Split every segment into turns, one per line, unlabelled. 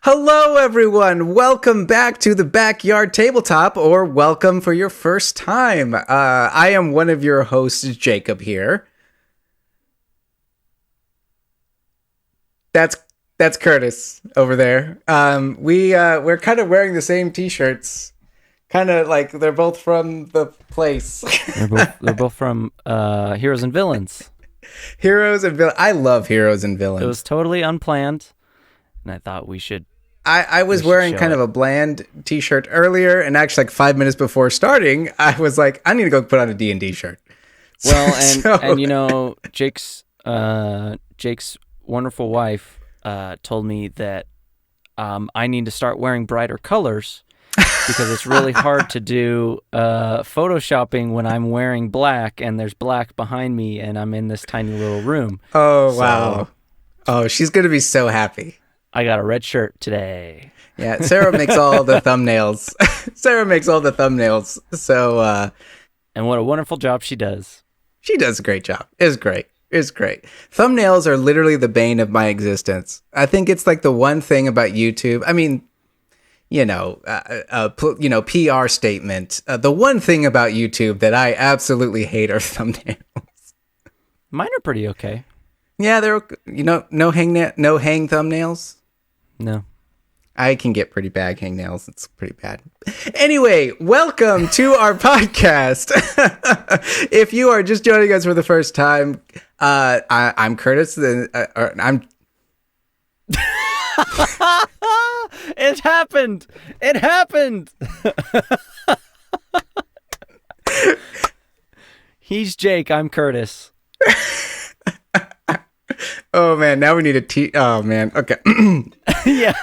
Hello, everyone. Welcome back to the Backyard Tabletop, or welcome for your first time. I am one of your hosts, Jacob here. That's Kurtis over there. We're kind of wearing the same T-shirts, kind of like they're both from the place.
They're both from Heroes and Villains.
Heroes and Villains. I love Heroes and Villains.
It was totally unplanned, and I thought we should.
I was wearing kind of a bland T-shirt earlier, and actually, like 5 minutes before starting, I was like, I need to go put on a D&D shirt.
Well, and you know, Jake's wonderful wife told me that I need to start wearing brighter colors because it's really hard to do photoshopping when I'm wearing black and there's black behind me and I'm in this tiny little room.
Oh, wow. Oh, she's going to be so happy.
I got a red shirt today.
Yeah, Sarah makes all the thumbnails. So,
and what a wonderful job she does.
She does a great job. It's great. Thumbnails are literally the bane of my existence. I think it's like the one thing about YouTube. I mean, PR statement. The one thing about YouTube that I absolutely hate are thumbnails.
Mine are pretty okay.
Yeah, they're no hang thumbnails.
No.
I can get pretty bad hangnails. It's pretty bad. Anyway, welcome to our podcast. If you are just joining us for the first time, I'm Kurtis. I'm.
It happened. He's Jake. I'm Kurtis.
Oh man, now we need a oh man, okay.
Yeah.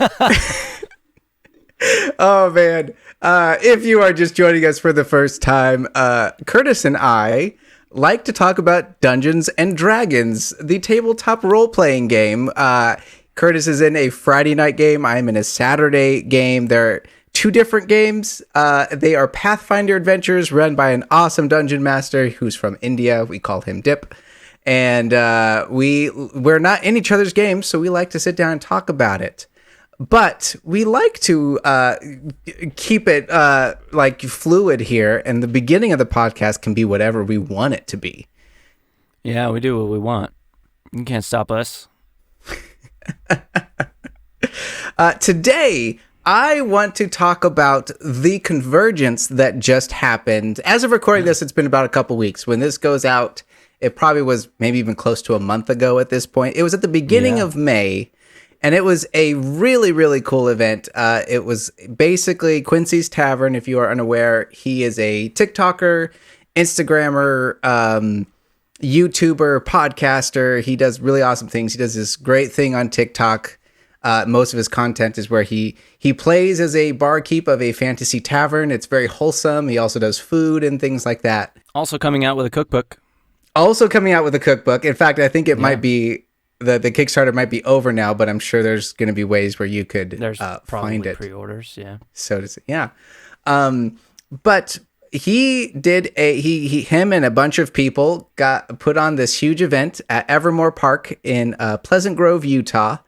Oh man, if you are just joining us for the first time, Kurtis and I like to talk about Dungeons and Dragons, the tabletop role-playing game. Kurtis is in a Friday night game. I'm in a Saturday game. They're two different games. They are Pathfinder adventures run by an awesome dungeon master who's from India. We call him Dip. And we're not in each other's games, so we like to sit down and talk about it. But we like to keep it like fluid here, and the beginning of the podcast can be whatever we want it to be.
Yeah, we do what we want. You can't stop us.
Today, I want to talk about the Convergence that just happened. As of recording this, it's been about a couple weeks. When this goes out, it probably was maybe even close to a month ago at this point. It was at the beginning of May, and it was a really, really cool event. It was basically Quincy's Tavern. If you are unaware, he is a TikToker, Instagrammer, YouTuber, podcaster. He does really awesome things. He does this great thing on TikTok. Most of his content is where he plays as a barkeep of a fantasy tavern. It's very wholesome. He also does food and things like that.
Also coming out with a cookbook. In fact, I think it might be the Kickstarter might be over now, but I'm sure there's going to be ways where you could find it. Pre-orders, yeah.
So to say, yeah. But he did him and a bunch of people got put on this huge event at Evermore Park in Pleasant Grove, Utah.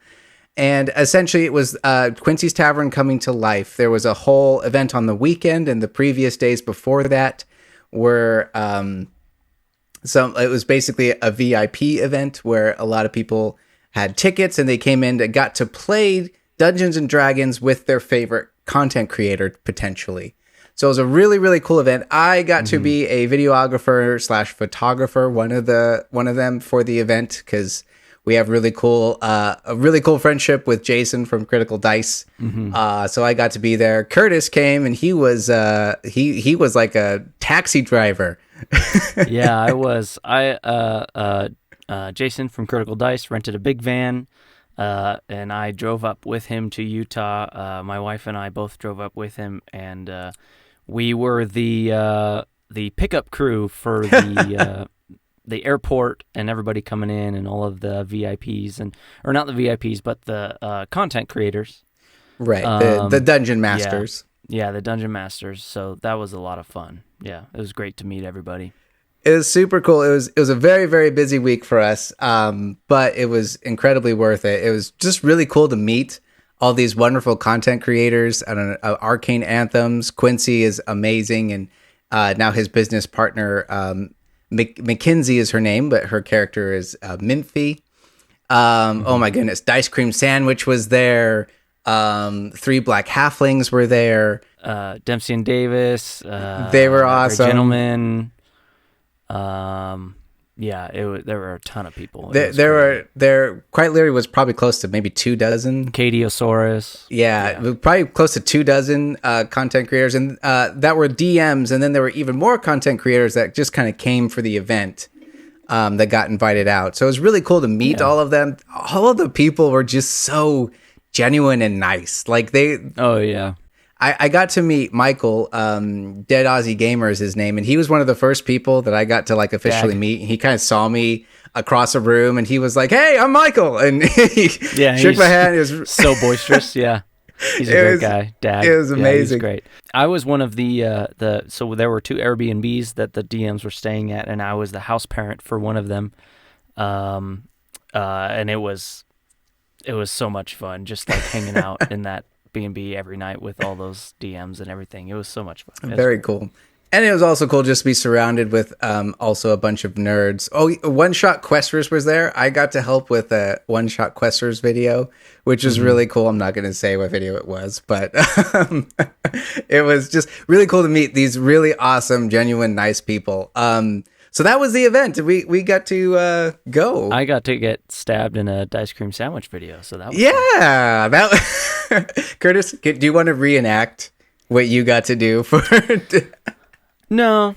And essentially it was Quincy's Tavern coming to life. There was a whole event on the weekend, and the previous days before that were so it was basically a VIP event where a lot of people had tickets and they came in and got to play Dungeons and Dragons with their favorite content creator potentially. So it was a really, really cool event. I got to be a videographer / photographer, one of them for the event, because we have a really cool friendship with Jason from Critical Dice. So I got to be there. Kurtis came and he was like a taxi driver.
Yeah, I was. Jason from Critical Dice rented a big van, and I drove up with him to Utah. My wife and I both drove up with him, and we were the pickup crew for the the airport and everybody coming in, and all of the VIPs or not the VIPs, but the content creators.
Right, the dungeon masters.
Yeah, the dungeon masters. So that was a lot of fun. Yeah, it was great to meet everybody.
It was super cool. It was a very, very busy week for us, but it was incredibly worth it. It was just really cool to meet all these wonderful content creators. I don't know, Arcane Anthems. Quincy is amazing, and now his business partner Mackenzie is her name, but her character is Minfy. Oh my goodness, Dice Cream Sandwich was there. Three Black Halflings were there.
Dempsey and Davis.
They were awesome.
Gentlemen. Yeah, there were a ton of people.
There quite literally was probably close to maybe 24.
Cadiosaurus.
Yeah, probably close to 24 content creators, and that were DMs, and then there were even more content creators that just kind of came for the event, that got invited out. So it was really cool to meet all of them. All of the people were just so genuine and nice. Like
Oh yeah.
I got to meet Michael, Dead Aussie Gamer is his name, and he was one of the first people that I got to like officially meet. He kind of saw me across a room, and he was like, "Hey, I'm Michael," and he shook my hand. It was
so boisterous. Yeah, he's a great guy. Dad,
it was amazing.
He was great. I was one of so there were 2 Airbnbs that the DMs were staying at, and I was the house parent for one of them, and it was so much fun, just like hanging out in that B&B every night with all those DMs and everything. It was so much fun.
Very cool. And it was also cool just to be surrounded with also a bunch of nerds. Oh, One Shot Questers was there. I got to help with a One Shot Questers video, which was really cool. I'm not going to say what video it was, but it was just really cool to meet these really awesome, genuine, nice people. So that was the event. We got to go.
I got to get stabbed in a Dice Cream Sandwich video, so that was
fun. That Curtis, do you want to reenact what you got to do for?
No,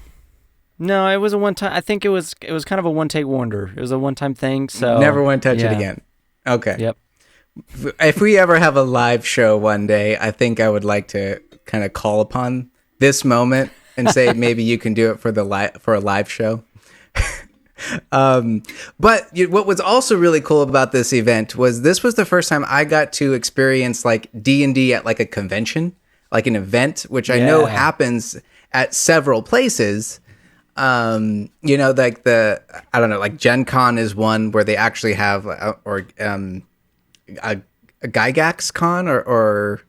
it was a one time. I think it was kind of a one take wonder. It was a one time thing. So
never want to touch it again. Okay.
Yep.
If we ever have a live show one day, I think I would like to kind of call upon this moment and say maybe you can do it for a live show. But what was also really cool about this event was this was the first time I got to experience like D&D at like a convention, like an event, which I know happens at several places. Like I don't know, like Gen Con is one where they actually have a Gygax Con or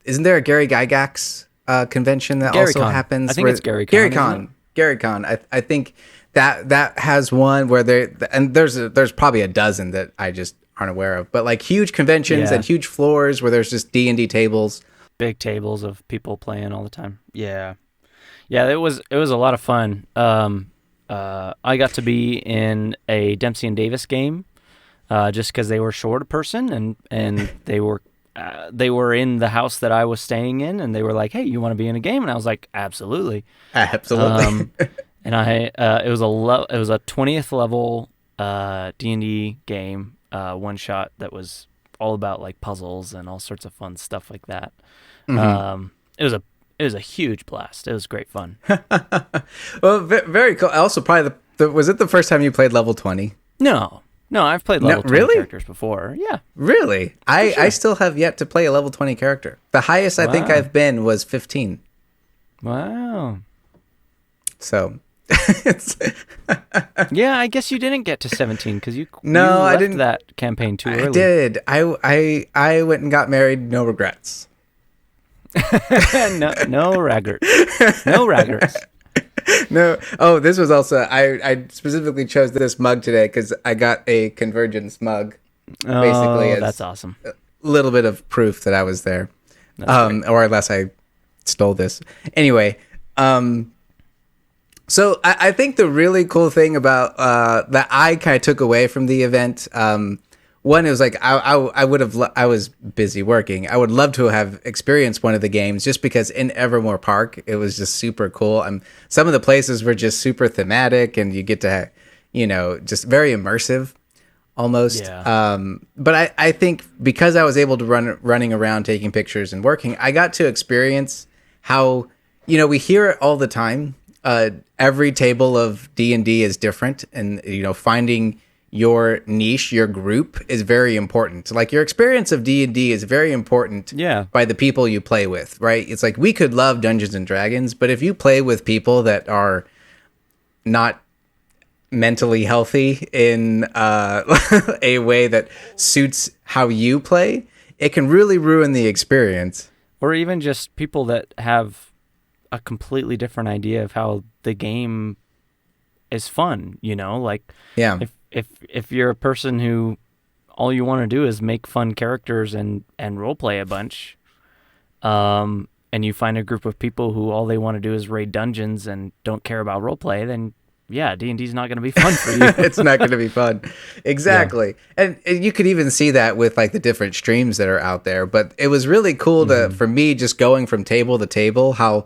isn't there a Gary Gygax convention that
Gary
also
Con.
happens?
I think it's Gary Con.
Gary Con. I think that has one where there's probably a dozen that I just aren't aware of, but like huge conventions and huge floors where there's just D&D tables,
big tables of people playing all the time. Yeah, it was a lot of fun. I got to be in a Dempsey and Davis game, just because they were short a person and they were in the house that I was staying in, and they were like, "Hey, you want to be in a game?" And I was like, "Absolutely." And it was a 20th level D&D game, one shot that was all about like puzzles and all sorts of fun stuff like that. It was a huge blast. It was great fun.
Well, very cool. Also, probably was it the first time you played level 20?
No, I've played level 20 characters before. Yeah.
Really? I still have yet to play a level 20 character. The highest I think I've been was 15.
Wow.
So,
yeah, I guess you didn't get to 17 because you
I didn't
that campaign too early.
I did. I went and got married. No regrets.
no raggers. No raggers.
No. Oh, this was also I specifically chose this mug today because I got a Convergence mug. Basically,
that's awesome.
A little bit of proof that I was there, or unless I stole this. Anyway, so I think the really cool thing about that I kind of took away from the event. One, it was like I would have. I was busy working. I would love to have experienced one of the games just because in Evermore Park it was just super cool. Some of the places were just super thematic, and you get to, just very immersive, almost.
Yeah.
But I think because I was able to running around taking pictures and working, I got to experience how we hear it all the time. Every table of D&D is different, and finding your niche, your group is very important. Like your experience of D&D is very important by the people you play with, right? It's like we could love Dungeons and Dragons, but if you play with people that are not mentally healthy in a way that suits how you play, it can really ruin the experience.
Or even just people that have a completely different idea of how the game is fun, like
Yeah.
if you're a person who all you want to do is make fun characters and role play a bunch, and you find a group of people who all they want to do is raid dungeons and don't care about role play, then yeah, D&D's not going to be fun for you.
It's not going to be fun. Exactly. Yeah. And you could even see that with like the different streams that are out there. But it was really cool for me, just going from table to table, how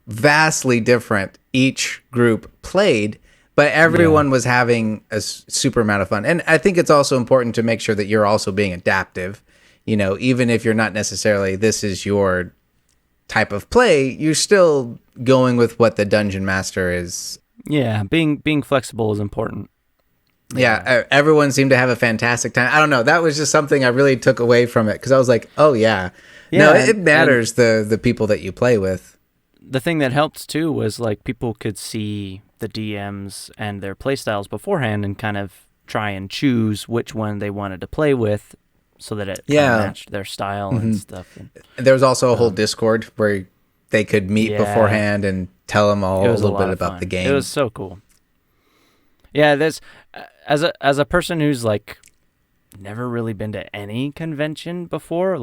vastly different each group played, but everyone was having a super amount of fun. And I think it's also important to make sure that you're also being adaptive. Even if you're not necessarily, this is your type of play, you're still going with what the dungeon master is.
Yeah, being flexible is important.
Yeah, everyone seemed to have a fantastic time. I don't know. That was just something I really took away from it because I was like, oh, yeah. No, it matters the people that you play with.
The thing that helped, too, was like people could see the DMs and their playstyles beforehand and kind of try and choose which one they wanted to play with so that it kind of matched their style and stuff. And
there was also a whole Discord where they could meet beforehand and tell them all a little bit about the game.
It was so cool. Yeah, there's as a person who's like never really been to any convention before,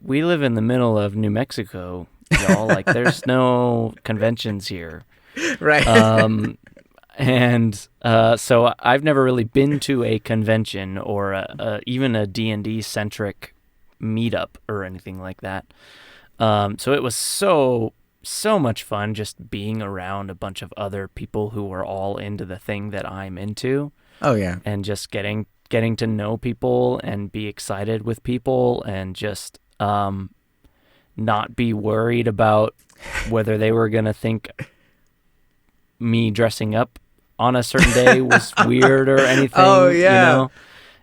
we live in the middle of New Mexico, y'all. Like there's no conventions here.
Right.
And so I've never really been to a convention or even a D&D centric meetup or anything like that. So it was so much fun just being around a bunch of other people who were all into the thing that I'm into.
Oh yeah.
And just getting to know people and be excited with people and just not be worried about whether they were going to think me dressing up on a certain day was weird or anything.
Oh yeah.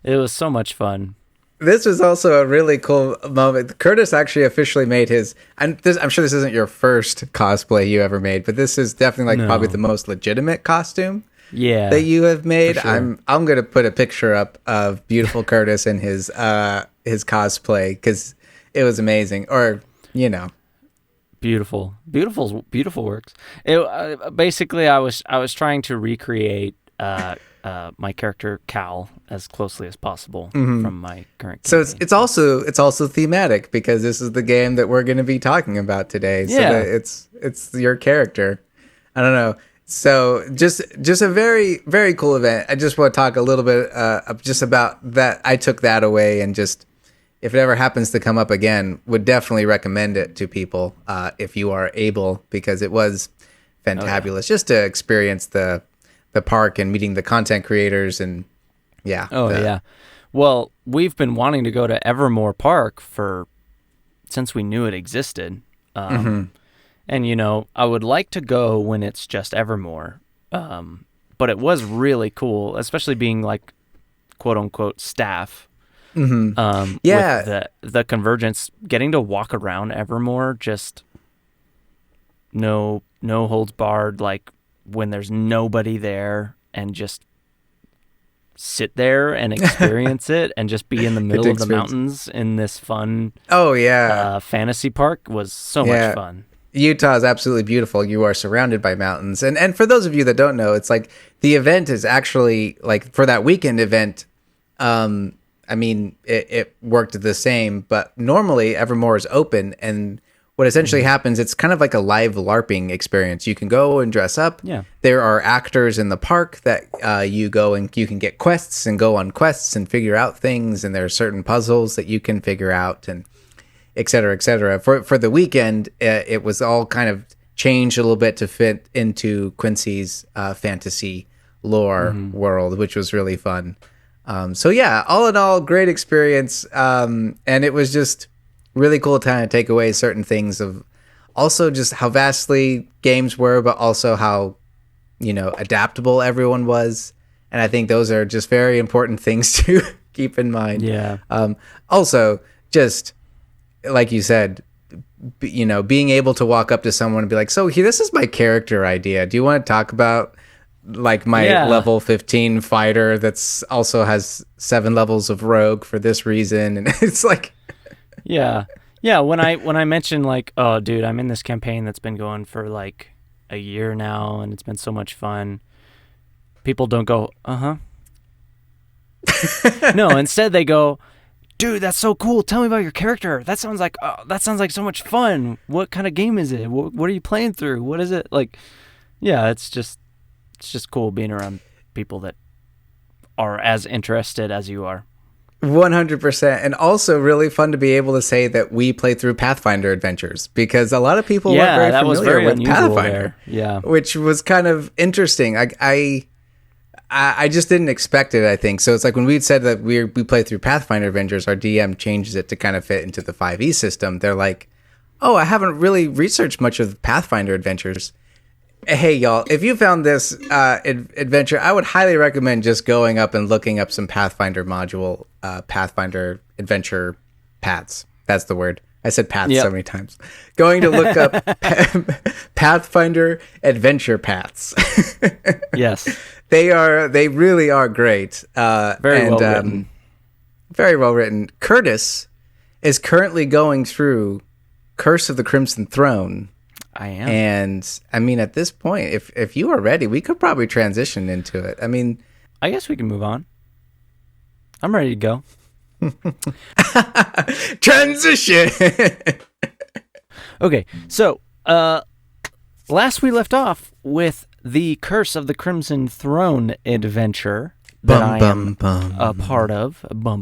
It was so much fun.
This was also a really cool moment. Kurtis actually officially made his. I'm sure this isn't your first cosplay you ever made, but this is definitely probably the most legitimate costume that you have made. Sure. I'm gonna put a picture up of beautiful Kurtis and his cosplay because it was amazing. Or
beautiful works. Basically, I was trying to recreate my character Cal as closely as possible from my current campaign.
So it's also thematic because this is the game that we're going to be talking about today. So it's your character. I don't know. So just a very, very cool event. I just want to talk a little bit just about that. I took that away and just, if it ever happens to come up again, would definitely recommend it to people if you are able, because it was fantabulous just to experience the park and meeting the content creators and yeah.
Well, we've been wanting to go to Evermore Park since we knew it existed. And I would like to go when it's just Evermore. But it was really cool, especially being like quote unquote staff. With the Convergence, getting to walk around Evermore, just no holds barred, like when there's nobody there, and just sit there and experience it and just be in the middle of the mountains in this fun fantasy park was so much fun.
Utah is absolutely beautiful. You are surrounded by mountains. And for those of you that don't know, it's like the event is actually like for that weekend event, it worked the same, but normally Evermore is open, and what essentially happens, it's kind of like a live LARPing experience. You can go and dress up. Yeah. There are actors in the park that you go and you can get quests and go on quests and figure out things, and there are certain puzzles that you can figure out, and et cetera, et cetera. For the weekend, it was all kind of changed a little bit to fit into Quincy's fantasy lore world, which was really fun. All in all, great experience. And it was just really cool to kind of take away certain things of also just how vastly games were, but also how, adaptable everyone was. And I think those are just very important things to keep in mind.
Yeah.
Also, just like you said, being able to walk up to someone and be like, so this is my character idea. Do you want to talk about like my level 15 fighter that's also has 7 levels of rogue for this reason, and it's like
yeah. When I mention like, oh, dude, I'm in this campaign that's been going for like a year now, and it's been so much fun. People don't go, No, instead they go, dude, that's so cool. Tell me about your character. That sounds like so much fun. What kind of game is it? What are you playing through? What is it like? Yeah, it's just cool being around people that are as interested as you are.
100%, and also really fun to be able to say that we play through Pathfinder adventures, because a lot of people weren't very familiar with Pathfinder.
Yeah,
which was kind of interesting. I just didn't expect it, I think. So it's like when we said that we play through Pathfinder adventures, our DM changes it to kind of fit into the 5e system. They're like, oh, I haven't really researched much of Pathfinder adventures. Hey, y'all, if you found this adventure, I would highly recommend just going up and looking up some Pathfinder module, Pathfinder adventure paths. That's the word. I said paths so many times. Going to look up Pathfinder adventure paths.
Yes.
They really are great.
Very well written.
Very well written. Kurtis is currently going through Curse of the Crimson Throne.
I am.
And I mean, at this point, if you are ready, we could probably transition into it. I mean,
I guess we can move on. I'm ready to go.
Transition.
Okay, so last we left off with the Curse of the Crimson Throne adventure that I am a part of.
By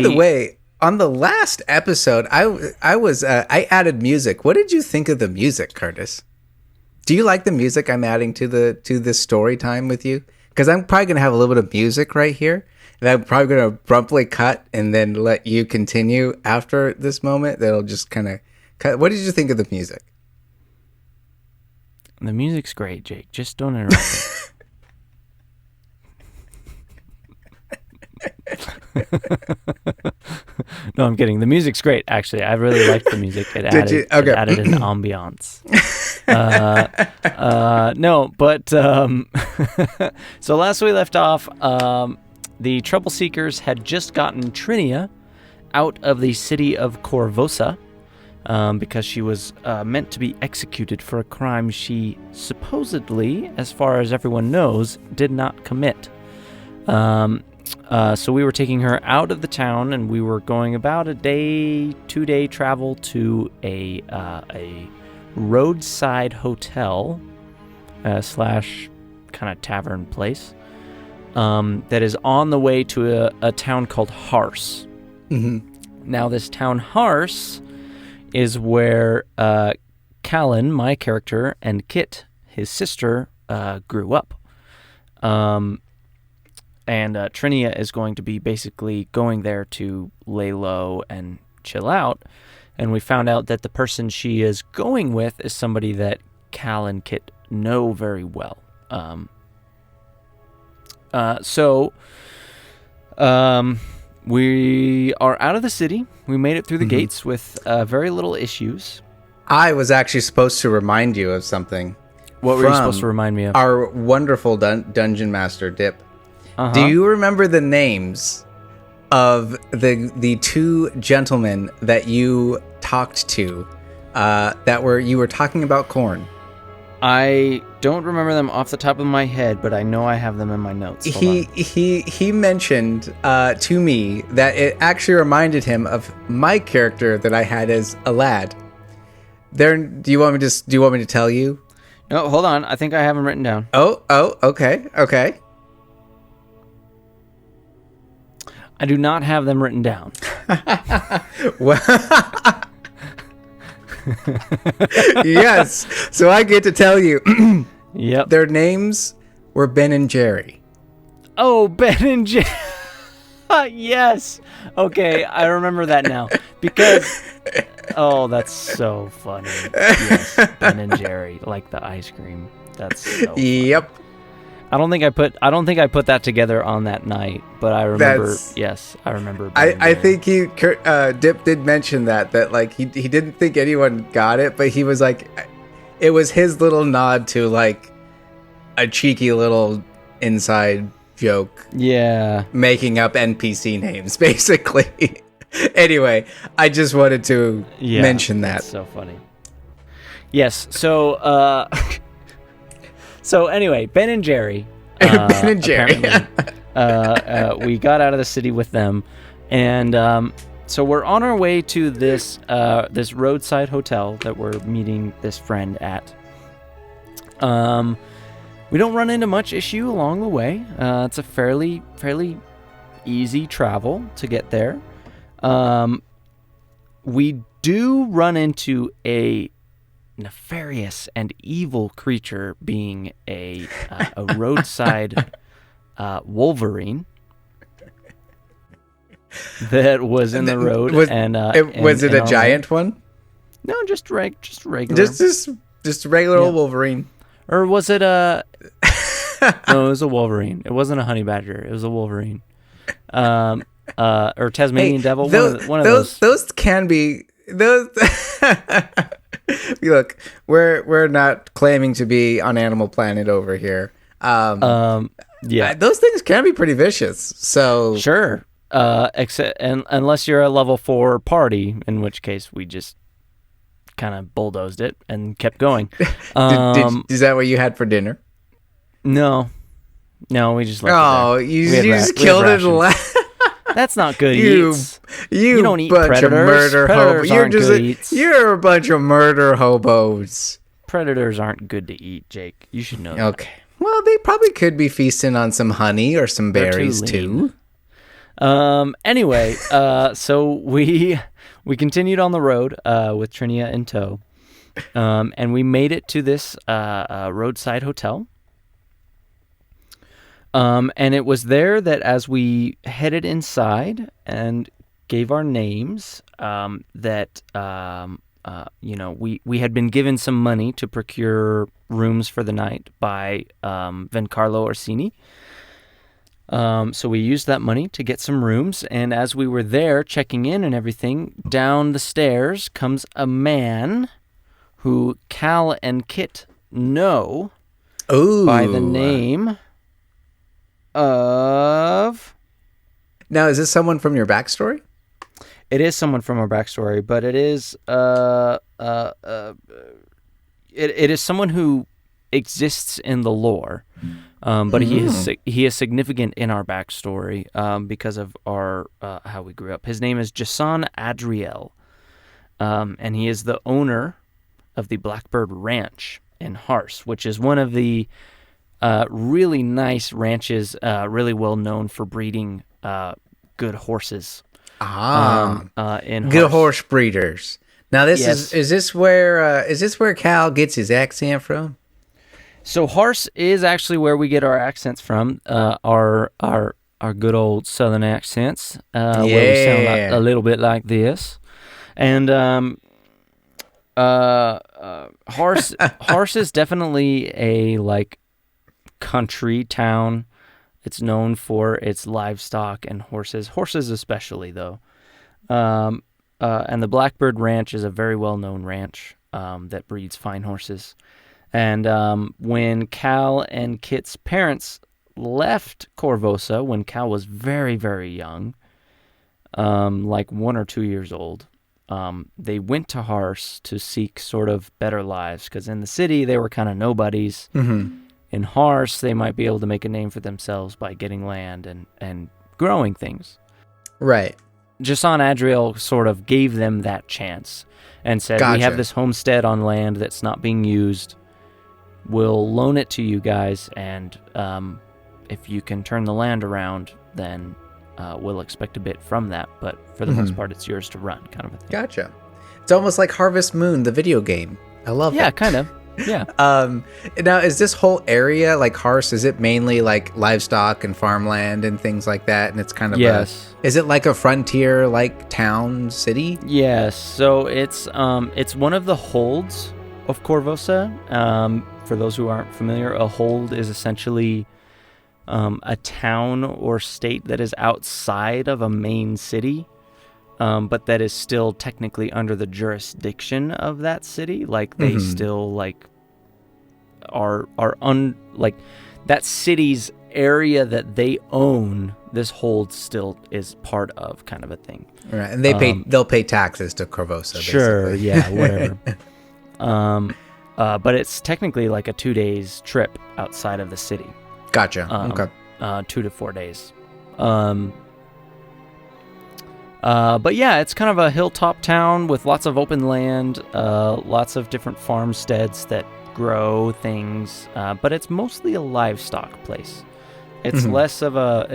the way, on the last episode, I added music. What did you think of the music, Kurtis? Do you like the music I'm adding to this story time with you? Because I'm probably gonna have a little bit of music right here, and I'm probably gonna abruptly cut and then let you continue after this moment. That'll just kind of cut. What did you think of the music?
The music's great, Jake. Just don't interrupt me. No, I'm kidding. The music's great, actually. I really liked the music. It added an ambiance. No, but so last we left off, the Trouble Seekers had just gotten Trinia out of the city of Corvosa because she was meant to be executed for a crime she supposedly, as far as everyone knows, did not commit. So we were taking her out of the town, and we were going about a 2-day travel to a roadside hotel slash kind of tavern place that is on the way to a town called Hars.
Mm-hmm.
Now, this town Hars is where Callan, my character, and Kit, his sister, grew up. And Trinia is going to be basically going there to lay low and chill out. And we found out that the person she is going with is somebody that Cal and Kit know very well. So we are out of the city. We made it through the gates with very little issues.
I was actually supposed to remind you of something.
What were you supposed to remind me of?
Our wonderful dungeon master, Dip.
Uh-huh.
Do you remember the names of the two gentlemen that you talked to you were talking about corn?
I don't remember them off the top of my head, but I know I have them in my notes.
He mentioned to me that it actually reminded him of my character that I had as a lad. Do you want me to tell you?
No, hold on. I think I have them written down.
Oh, okay.
I do not have them written down.
Well, yes. So I get to tell you.
Yep.
Their names were Ben and Jerry.
Oh, Ben and Jerry. Yes. Okay, I remember that now. Because, that's so funny. Yes, Ben and Jerry, like the ice cream. That's so funny.
Yep.
I don't think I put that together on that night, but I remember. Yes, I remember.
I think Dip did mention that like he didn't think anyone got it, but he was like, it was his little nod to like a cheeky little inside joke.
Yeah.
Making up NPC names, basically. Anyway, I just wanted to mention that.
That's so funny. Yes. So, so anyway, Ben and Jerry.
Ben and Jerry.
We got out of the city with them, and so we're on our way to this this roadside hotel that we're meeting this friend at. We don't run into much issue along the way. It's a fairly easy travel to get there. We do run into a nefarious and evil creature, being a roadside Wolverine that was in the road.
Was it a giant one?
No, just regular.
Just a regular old Wolverine.
Or was it a... No, it was a Wolverine. It wasn't a honey badger. It was a Wolverine. Or Tasmanian devil. One of those.
Those can be... Those... Look, we're not claiming to be on Animal Planet over here.
Yeah.
Those things can be pretty vicious. So...
Sure. Unless you're a level 4 party, in which case we just kind of bulldozed it and kept going.
Is that what you had for dinner?
No, we just left it there.
You just killed it.
That's not good eats.
You
don't eat
bunch
predators.
Of murder
Predators aren't good eats.
You're a bunch of murder hobos.
Predators aren't good to eat, Jake. You should know that.
Okay. Well, they probably could be feasting on some honey or some berries too.
Anyway, so we continued on the road with Trinia in tow, and we made it to this roadside hotel. And it was there that as we headed inside and gave our names, that we had been given some money to procure rooms for the night by Vencarlo Orsini. So we used that money to get some rooms, and as we were there checking in and everything, down the stairs comes a man who Cal and Kit know by the name of...
Now, is this someone from your backstory?
It is someone from our backstory, but it is it is someone who exists in the lore. But he is significant in our backstory because of our how we grew up. His name is Jason Adriel, and he is the owner of the Blackbird Ranch in Harse, which is one of the really nice ranches, really well known for breeding good horses. In
good
Harse.
Horse breeders. Now, is this where Cal gets his accent from?
So Harse is actually where we get our accents from, our good old Southern accents, where we sound a little bit like this. And Harse is definitely a country town. It's known for its livestock and horses especially though. And the Blackbird Ranch is a very well-known ranch that breeds fine horses. And when Cal and Kit's parents left Corvosa, when Cal was very, very young, like 1 or 2 years old, they went to Harse to seek sort of better lives, because in the city they were kind of nobodies. Mm-hmm. In Harse, they might be able to make a name for themselves by getting land and growing things.
Right.
Jason Adriel sort of gave them that chance and said, We have this homestead on land that's not being used. We'll loan it to you guys, and if you can turn the land around, then we'll expect a bit from that. But for the most part, it's yours to run, kind of a thing.
Gotcha. It's almost like Harvest Moon, the video game. I love it.
Yeah, kind of. Yeah.
Now, is this whole area, like Harse, is it mainly like livestock and farmland and things like that? And it's kind of is it like a frontier, like town, city?
Yes. So it's one of the holds of Corvosa. For those who aren't familiar, a hold is essentially a town or state that is outside of a main city, but that is still technically under the jurisdiction of that city. Like they still like that city's area that they own. This hold still is part of, kind of a thing.
Right, and they'll pay taxes to Corvosa.
Sure,
basically.
yeah, whatever. But it's technically like a 2 days trip outside of the city.
Gotcha. Okay.
2 to 4 days. But yeah, it's kind of a hilltop town with lots of open land, lots of different farmsteads that grow things, but it's mostly a livestock place. It's less of a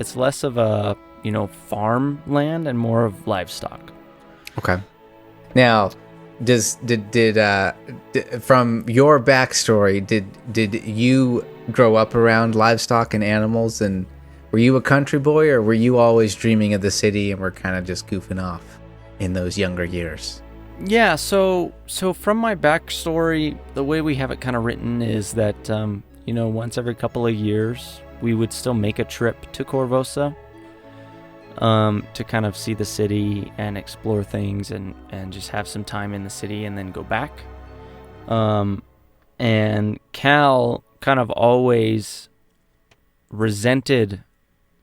farmland and more of livestock.
Okay. Now, from your backstory, did you grow up around livestock and animals, and were you a country boy, or were you always dreaming of the city and were kind of just goofing off in those younger years?
Yeah, so from my backstory, the way we have it kind of written is that once every couple of years we would still make a trip to Corvosa to kind of see the city and explore things and just have some time in the city and then go back. And Cal kind of always resented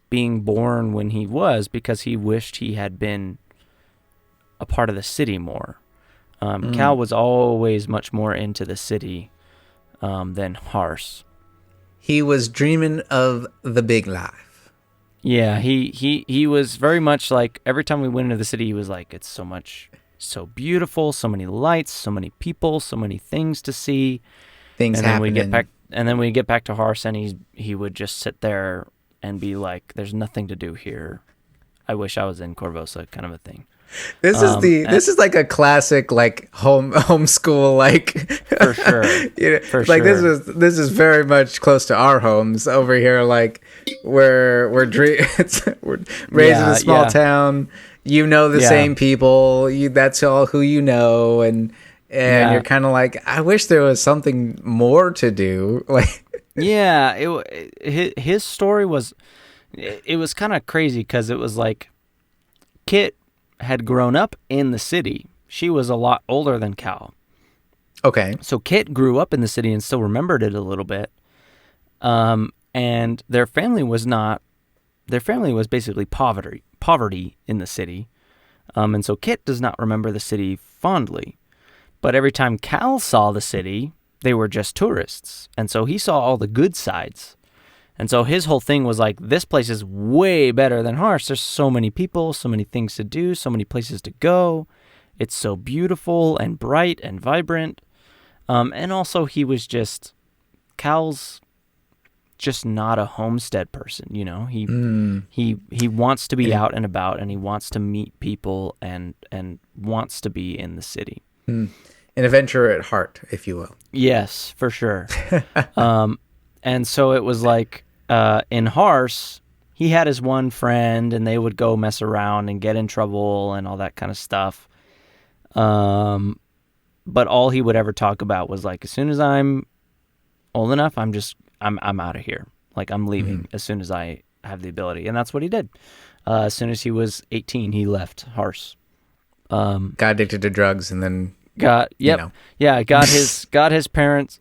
being born when he was, because he wished he had been a part of the city more. Cal was always much more into the city than Hars.
He was dreaming of the big life.
Yeah, he was very much like, every time we went into the city, he was like, it's so beautiful, so many lights, so many people, so many things to see.
Things happening.
And then we get back to Hars, and he would just sit there and be like, there's nothing to do here. I wish I was in Corvosa, kind of a thing.
This is like a classic like homeschool, like
for sure. For
like
sure.
This is very much close to our homes over here. Like we're raised in a small town. You know the same people. That's all who you know, and you're kind of like, I wish there was something more to do. Like
his story was, it was kind of crazy because it was like Kit had grown up in the city. She was a lot older than Cal.
Okay.
So Kit grew up in the city and still remembered it a little bit. And their family was basically poverty in the city. And so Kit does not remember the city fondly. But every time Cal saw the city, they were just tourists. And so he saw all the good sides. And so his whole thing was like, this place is way better than Hars. There's so many people, so many things to do, so many places to go. It's so beautiful and bright and vibrant. And also Cal's just not a homestead person, He wants to be out and about, and he wants to meet people and wants to be in the city.
An adventurer at heart, if you will.
Yes, for sure. And so it was like, in Hars, he had his one friend, and they would go mess around and get in trouble and all that kind of stuff. But all he would ever talk about was like, as soon as I'm old enough, I'm out of here. Like, I'm leaving as soon as I have the ability. And that's what he did. As soon as he was 18, he left Hars.
Got addicted to drugs, and then
got his parents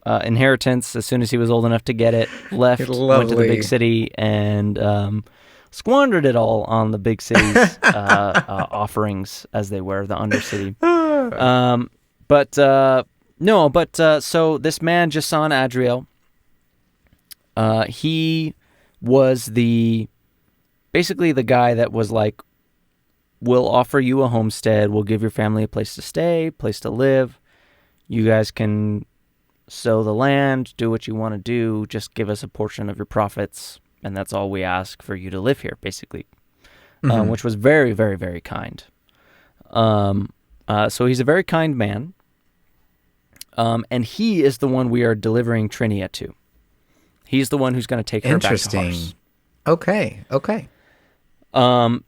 inheritance as soon as he was old enough to get it, went to the big city, and squandered it all on the big city's offerings, as they were, the Undercity. So this man, Jason Adriel, he was basically the guy that was like, we'll offer you a homestead, we'll give your family a place to stay, place to live. You guys can sow the land, do what you want to do, just give us a portion of your profits, and that's all we ask for you to live here, basically. Which was very, very, very kind. So he's a very kind man, and he is the one we are delivering Trinia to. He's the one who's going to take her back to Hars.
Okay.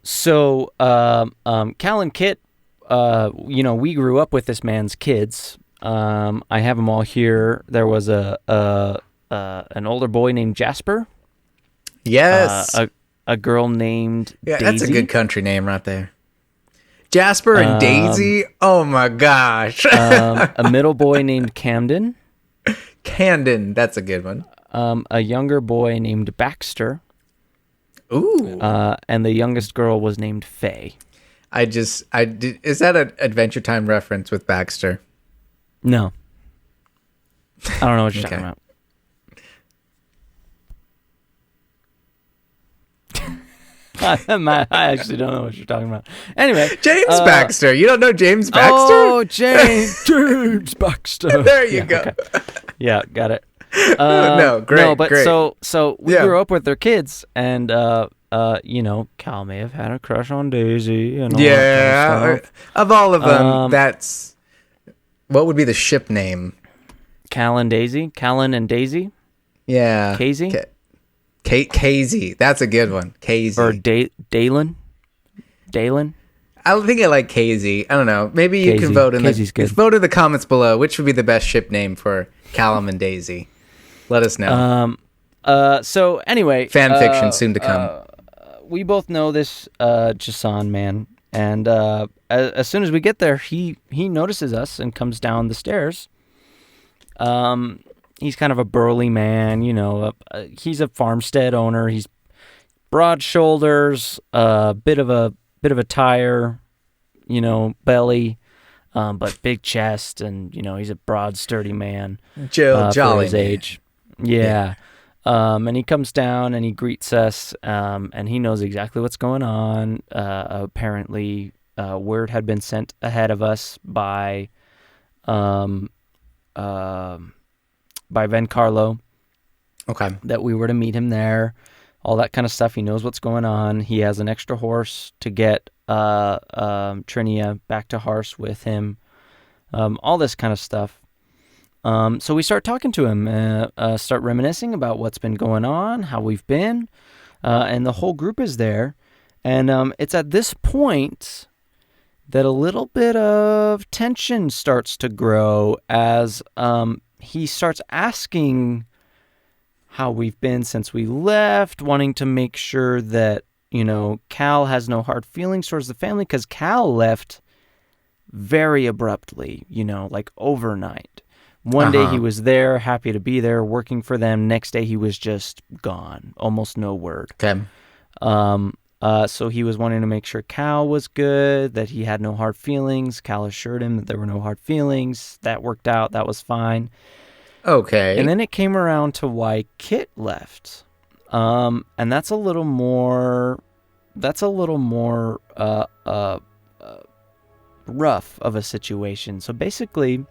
So Cal and Kit, we grew up with this man's kids. I have them all here. There was an older boy named Jasper.
Yes.
A girl named Daisy.
That's a good country name right there. Jasper and Daisy? Oh my gosh.
A middle boy named Camden.
Camden, that's a good one.
A younger boy named Baxter.
Ooh.
And the youngest girl was named Faye.
Is that an Adventure Time reference with Baxter?
No. I don't know what you're talking about. I actually don't know what you're talking about. Anyway,
James Baxter. You don't know James Baxter?
Oh, James Baxter.
There you go.
Okay. Yeah, got it.
No, great.
No, but
great.
so we grew up with their kids, and Cal may have had a crush on Daisy and all that kind of stuff.
Of all of them, that's what would be the ship name?
Callan and Daisy.
Yeah,
Casey.
Casey. That's a good one. Casey
or Dalen.
I think I like Casey. I don't know. Maybe you can vote in the comments below. Which would be the best ship name for Callum and Daisy? Let us know.
So anyway,
fan fiction soon to come.
We both know this Jason man, and as soon as we get there, he notices us and comes down the stairs. He's kind of a burly man, he's a farmstead owner. He's broad shoulders, bit of a tire, belly, but big chest, and he's a broad, sturdy man.
Jolly
for his age. Yeah. And he comes down and he greets us, and he knows exactly what's going on. Apparently, word had been sent ahead of us by Vencarlo.
Okay.
That we were to meet him there, all that kind of stuff. He knows what's going on. He has an extra horse to get Trinia back to Hars with him. All this kind of stuff. So we start talking to him, start reminiscing about what's been going on, how we've been, and the whole group is there. And it's at this point that a little bit of tension starts to grow as he starts asking how we've been since we left, wanting to make sure that, Cal has no hard feelings towards the family, because Cal left very abruptly, like overnight. One day he was there, happy to be there, working for them. Next day he was just gone, almost no word.
Okay.
So he was wanting to make sure Cal was good, that he had no hard feelings. Cal assured him that there were no hard feelings. That worked out. That was fine.
Okay.
And then it came around to why Kit left. And that's a little more rough of a situation. So basically,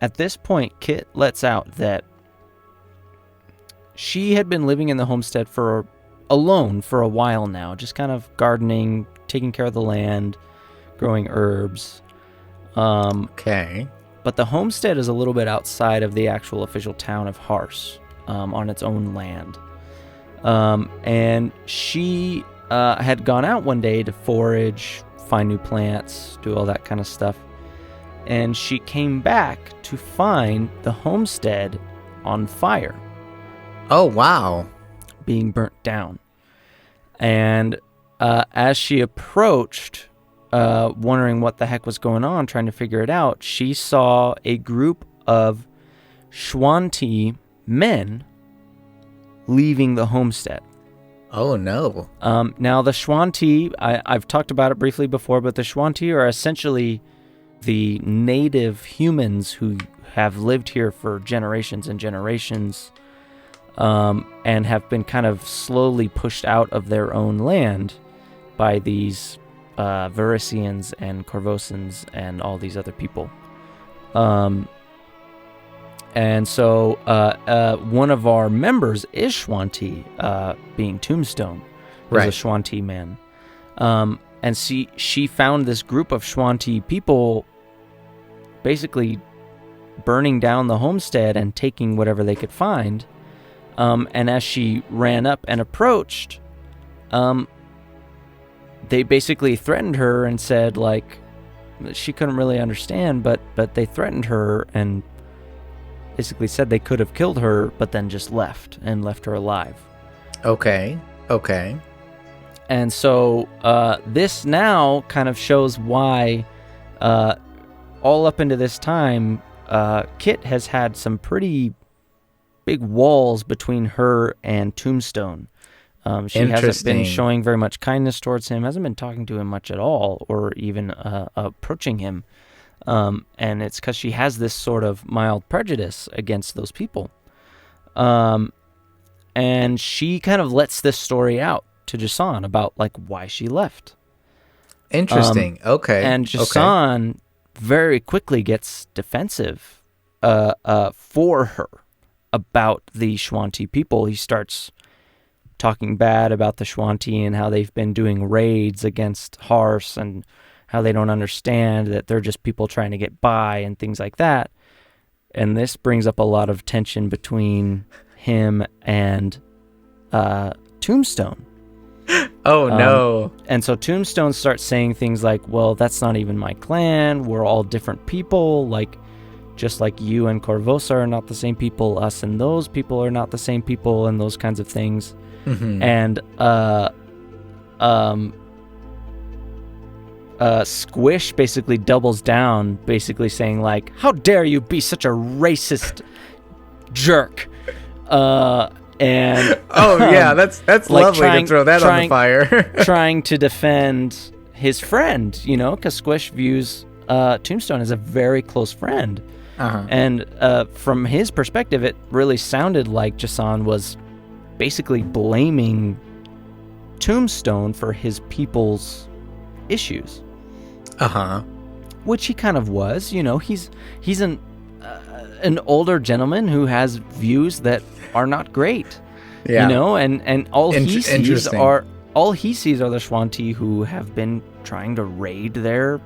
at this point, Kit lets out that she had been living in the homestead alone for a while now, just kind of gardening, taking care of the land, growing herbs.
Okay.
But the homestead is a little bit outside of the actual official town of Hars, on its own land. And she had gone out one day to forage, find new plants, do all that kind of stuff. And she came back to find the homestead on fire.
Oh, wow.
Being burnt down. And as she approached, wondering what the heck was going on, trying to figure it out, she saw a group of Schwanti men leaving the homestead.
Oh, no.
Now, the Schwanti, I've talked about it briefly before, but the Schwanti are essentially the native humans who have lived here for generations and generations, and have been kind of slowly pushed out of their own land by these Varisians and Corvosans and all these other people. And so one of our members is Schwanti, being Tombstone, who's a Schwanti man. And she found this group of Schwanti people basically burning down the homestead and taking whatever they could find. And as she ran up and approached, they basically threatened her and said, like, she couldn't really understand, but they threatened her and basically said they could have killed her, but then just left her alive.
Okay.
And so this now kind of shows why all up into this time, Kit has had some pretty big walls between her and Tombstone. She hasn't been showing very much kindness towards him, hasn't been talking to him much at all, or even approaching him. And it's because she has this sort of mild prejudice against those people. And she kind of lets this story out to Jason about like why she left.
Interesting. Okay.
And Jason very quickly gets defensive for her about the Shwanti people. He starts talking bad about the Shwanti and how they've been doing raids against Hars and how they don't understand that they're just people trying to get by and things like that. And this brings up a lot of tension between him and Tombstone.
Oh, no.
And so Tombstone starts saying things like, well, that's not even my clan. We're all different people. Like, just like you and Corvosa are not the same people, us and those people are not the same people, and those kinds of things. Mm-hmm. And Squish basically doubles down, basically saying like, how dare you be such a racist jerk. And
yeah, that's like lovely to throw that on the fire.
Trying to defend his friend, you know, because Squish views Tombstone as a very close friend. Uh-huh. And from his perspective, it really sounded like Jason was basically blaming Tombstone for his people's issues.
Uh-huh.
Which he kind of was, you know. He's an older gentleman who has views that are not great. Yeah. You know, and all he sees are the Shwanti who have been trying to raid their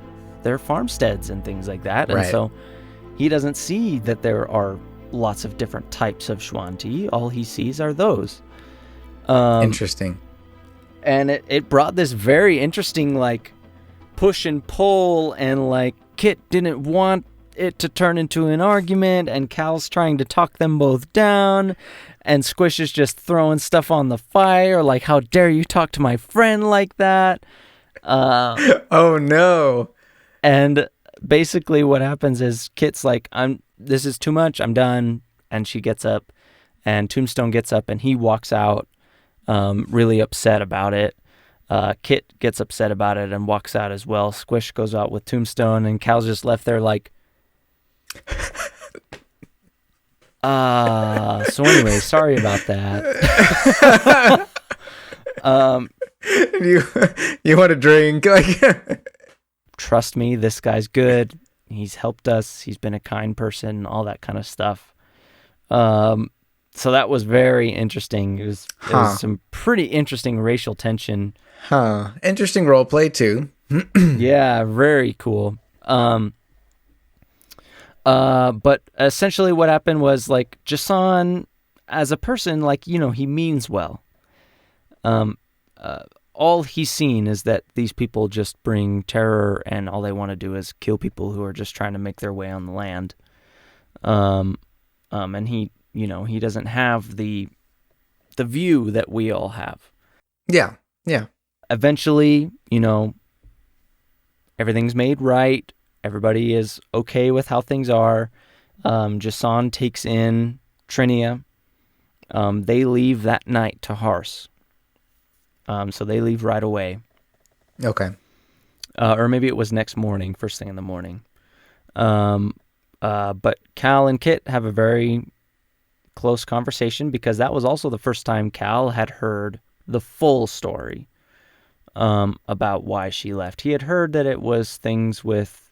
farmsteads and things like that. And so he doesn't see that there are lots of different types of Shwanti. All he sees are those.
Interesting.
And it brought this very interesting, like, push and pull, and, like, Kit didn't want it to turn into an argument, and Cal's trying to talk them both down, and Squish is just throwing stuff on the fire, like, how dare you talk to my friend like that?
Oh, no.
And basically what happens is Kit's like, this is too much, I'm done. And she gets up, and Tombstone gets up, and he walks out, really upset about it. Kit gets upset about it and walks out as well. Squish goes out with Tombstone, and Cal's just left there like, so anyway, sorry about that.
You want a drink? Like,
trust me, this guy's good. He's helped us. He's been a kind person, all that kind of stuff. So that was very interesting. It was some pretty interesting racial tension.
Interesting role play too.
Yeah, very cool. But essentially what happened was, like, Jason as a person, like, you know, he means well. All he's seen is that these people just bring terror, and all they want to do is kill people who are just trying to make their way on the land. And he, you know, he doesn't have the view that we all have.
Yeah, yeah.
Eventually, you know, everything's made right. Everybody is okay with how things are. Jason takes in Trinia. They leave that night to Hars. So they leave right away.
Okay.
Or maybe it was next morning, first thing in the morning. But Cal and Kit have a very close conversation, because that was also the first time Cal had heard the full story about why she left. He had heard that it was things with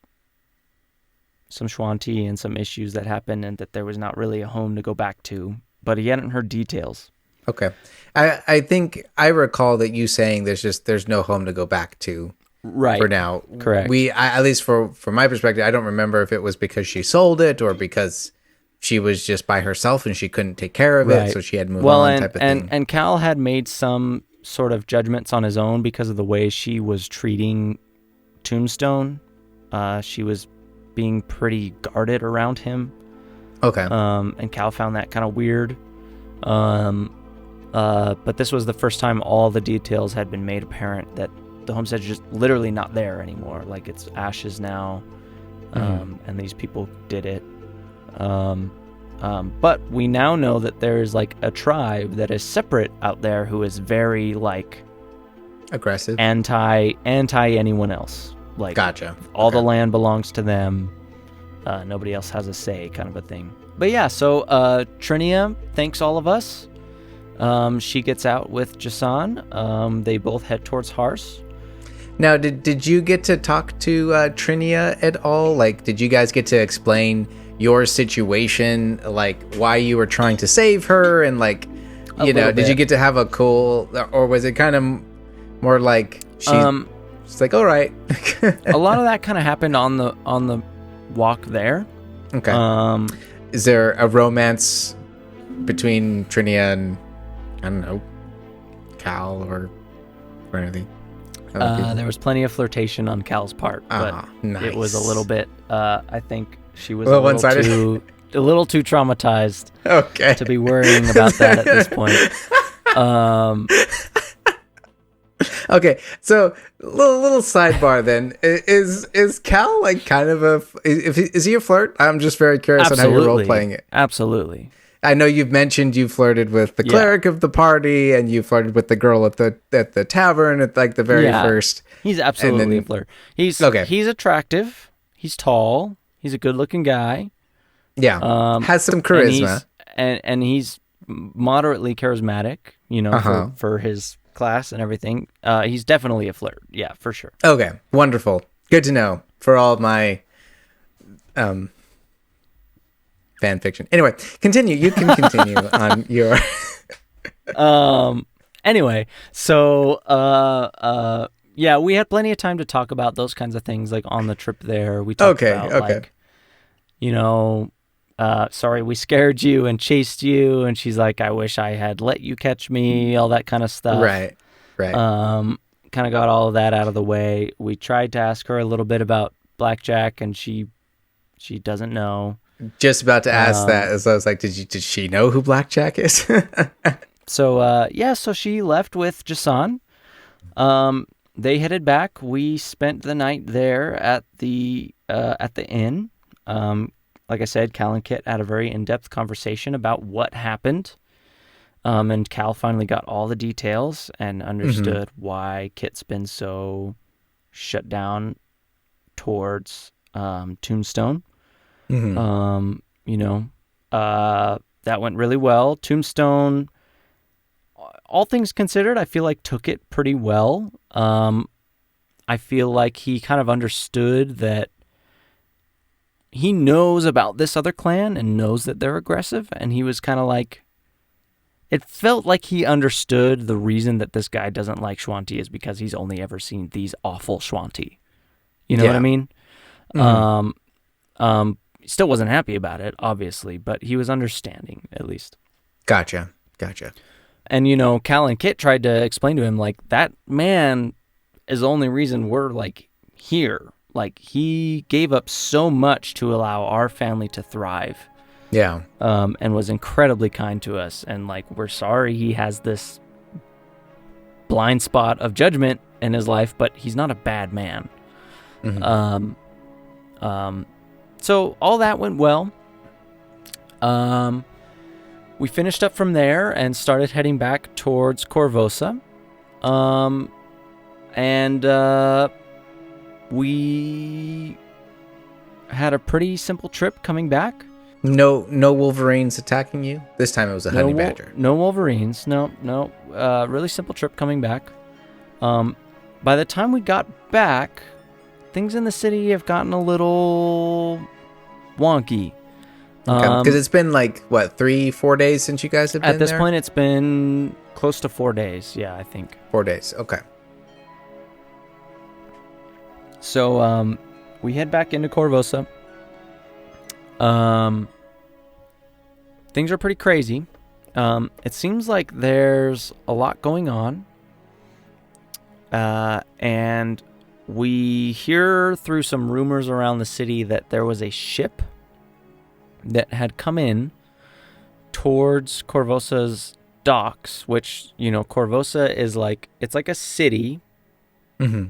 some Shwanti and some issues that happened, and that there was not really a home to go back to, but he hadn't heard details.
Okay. I think I recall that you saying there's no home to go back to.
Right.
For now.
Correct.
At least from my perspective, I don't remember if it was because she sold it or because she was just by herself and she couldn't take care of it, so she had to move on, type of thing.
And Cal had made some sort of judgments on his own because of the way she was treating Tombstone. She was being pretty guarded around him.
Okay.
And Cal found that kind of weird. but this was the first time all the details had been made apparent that the homestead's just literally not there anymore. Like, it's ashes now, and these people did it. But we now know that there's like a tribe that is separate out there who is very like
aggressive,
anti anyone else. Like,
gotcha.
All the land belongs to them. Nobody else has a say, kind of a thing. But yeah, so Trinia thanks all of us. She gets out with Jason. They both head towards Hars.
Now, did you get to talk to Trinia at all? Like, did you guys get to explain your situation, like why you were trying to save her, and like, you know, did you get to have a cool, or was it kind of more like she's like, all right?
A lot of that kind of happened on the walk there.
Okay. Is there a romance between Trinia and, I don't know, Cal or anything?
There was plenty of flirtation on Cal's part, but
nice.
It was a little bit. I think she was
a
little too traumatized.
Okay.
To be worrying about that at this point.
Okay, so little sidebar then. Is Cal like kind of is he a flirt? I'm just very curious on how you're role playing it.
Absolutely.
I know you've mentioned you flirted with the cleric of the party, and you flirted with the girl at the tavern at like the very first.
He's absolutely a flirt. He's attractive. He's tall. He's a good-looking guy.
Yeah, has some charisma,
and he's moderately charismatic. You know, for his class and everything. He's definitely a flirt. Yeah, for sure.
Okay, wonderful. Good to know for all of my fan fiction. Anyway, continue. You can continue on your.
Anyway, so yeah, we had plenty of time to talk about those kinds of things, like on the trip there. We talked about like, you know, sorry we scared you and chased you, and she's like, I wish I had let you catch me, all that kind of stuff.
Right.
Kind of got all of that out of the way. We tried to ask her a little bit about blackjack, and she doesn't know.
Just about to ask that, as I was like, did she know who Blackjack is?
So so she left with Jason. They headed back. We spent the night there at the inn. Like I said, Cal and Kit had a very in-depth conversation about what happened. And Cal finally got all the details and understood why Kit's been so shut down towards Tombstone. You know, that went really well. Tombstone, all things considered, I feel like took it pretty well. I feel like he kind of understood that he knows about this other clan and knows that they're aggressive, and he was kind of like, it felt like he understood the reason that this guy doesn't like Shwanti is because he's only ever seen these awful Shwanti. You know what I mean? Still wasn't happy about it, obviously, but he was understanding, at least.
Gotcha.
And, you know, Cal and Kit tried to explain to him, like, that man is the only reason we're, like, here. Like, he gave up so much to allow our family to thrive.
Yeah.
And was incredibly kind to us. And, like, we're sorry he has this blind spot of judgment in his life, but he's not a bad man. So all that went well. We finished up from there and started heading back towards Corvosa. And we had a pretty simple trip coming back.
No Wolverines attacking you? This time it was a honey badger.
No Wolverines. No. Really simple trip coming back. By the time we got back, things in the city have gotten a little wonky.
Because it's been like, what, 3-4 days since you guys have been there?
At this point, it's been close to 4 days. Yeah, I think.
4 days. Okay.
So we head back into Corvosa. Things are pretty crazy. It seems like there's a lot going on. And we hear through some rumors around the city that there was a ship that had come in towards Corvosa's docks, which, Corvosa is like, it's like a city.
Mm-hmm.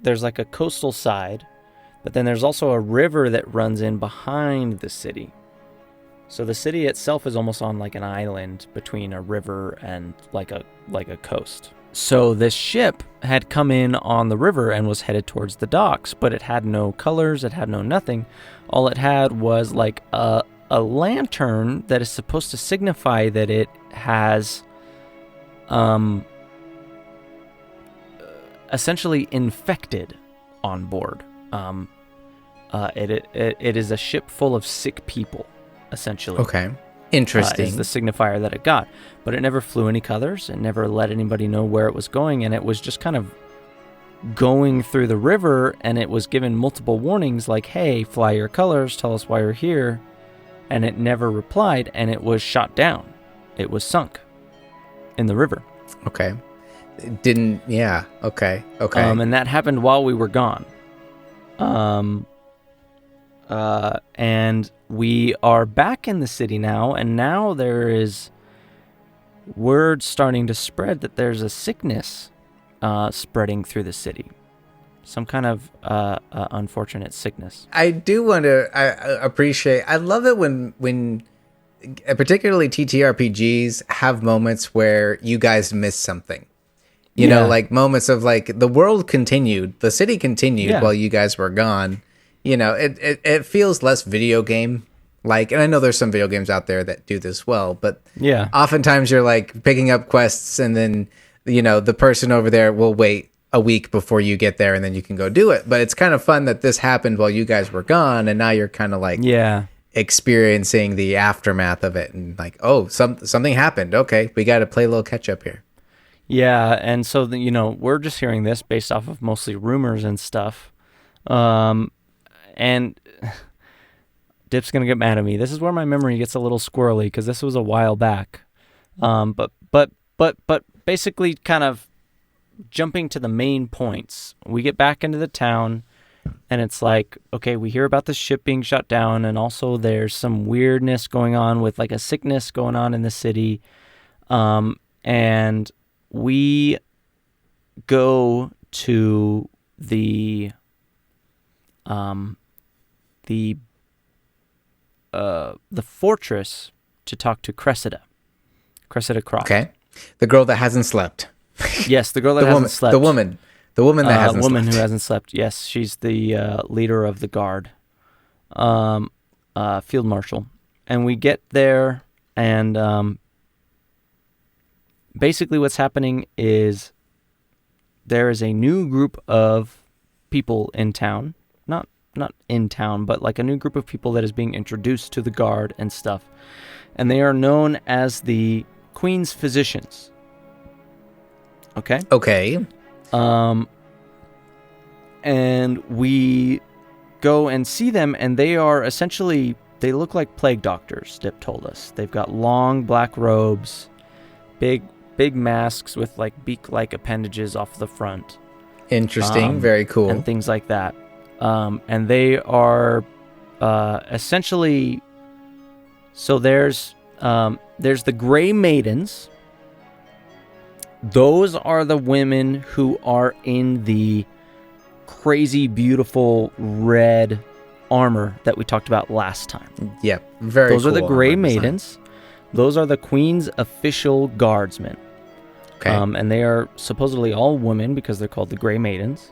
There's like a coastal side, but then there's also a river that runs in behind the city. So the city itself is almost on like an island between a river and like a coast. So this ship had come in on the river and was headed towards the docks, but it had no colors, it had no nothing. All it had was like a lantern that is supposed to signify that it has essentially infected on board. It is a ship full of sick people, essentially.
Okay. Interesting.
Is the signifier that it got. But it never flew any colors. It never let anybody know where it was going. And it was just kind of going through the river, and it was given multiple warnings like, hey, fly your colors, tell us why you're here. And it never replied, and it was shot down. It was sunk in the river.
Okay. It didn't, yeah. Okay.
And that happened while we were gone. And we are back in the city now, and now there is word starting to spread that there's a sickness spreading through the city. Some kind of unfortunate sickness.
I do want to I love it when particularly TTRPGs have moments where you guys miss something. You know, like moments of like the world continued, the city continued while you guys were gone. You know, it feels less video game like, and I know there's some video games out there that do this well, but oftentimes you're like picking up quests and then, the person over there will wait a week before you get there and then you can go do it. But it's kind of fun that this happened while you guys were gone, and now you're kind of like experiencing the aftermath of it, and like, oh, something happened. Okay, we got to play a little catch up here.
Yeah, and so we're just hearing this based off of mostly rumors and stuff. And Dip's gonna get mad at me. This is where my memory gets a little squirrely because this was a while back. But basically, kind of jumping to the main points, we get back into the town, and it's like, okay, we hear about the ship being shut down, and also there's some weirdness going on with like a sickness going on in the city, and we go to the fortress to talk to Cressida Croft.
Okay, the girl that hasn't slept.
Yes, the girl that hasn't slept.
The woman that hasn't slept.
The woman who hasn't slept. Yes, she's the leader of the guard, field marshal. And we get there, and basically what's happening is there is a new group of people in town. Not in town, but like a new group of people that is being introduced to the guard and stuff. And they are known as the Queen's Physicians. Okay. And we go and see them, and they are essentially, they look like plague doctors, Dip told us. They've got long black robes, big masks with like beak-like appendages off the front.
Interesting. Very cool.
And things like that. And they are essentially, so there's the Gray Maidens. Those are the women who are in the crazy, beautiful red armor that we talked about last time.
Yep, very cool.
Those are the Gray Maidens. Those are the Queen's official guardsmen.
Okay.
And they are supposedly all women because they're called the Gray Maidens.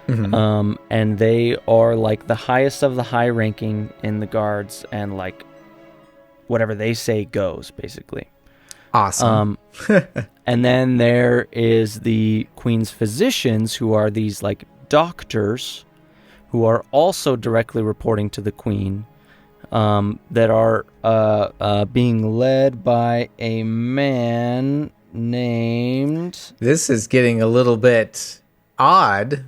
Mm-hmm.
And they are like the highest of the high ranking in the guards, and like whatever they say goes, basically.
Awesome.
And then there is the Queen's Physicians, who are these like doctors who are also directly reporting to the Queen, that are being led by a man named...
This is getting a little bit odd.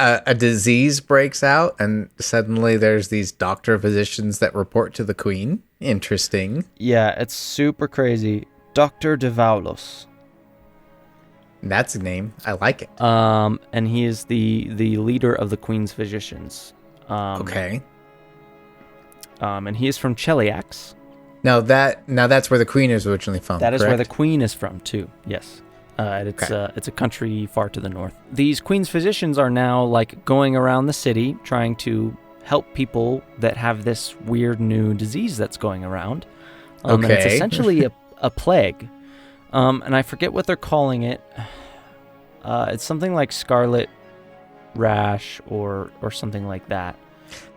A disease breaks out, and suddenly there's these doctor physicians that report to the Queen. Interesting.
Yeah, it's super crazy. Dr. Devoulos.
That's a name. I like it.
And he is the leader of the Queen's Physicians.
Okay.
And he is from Cheliax.
That's where the queen is originally from.
That is where the
correct?
queen is from too. Yes. It's
Okay.
it's a country far to the north. These queen's physicians are now like going around the city trying to help people that have this weird new disease that's going around. And it's
Okay.
essentially a plague. And I forget what they're calling it. It's something like scarlet rash or something like that.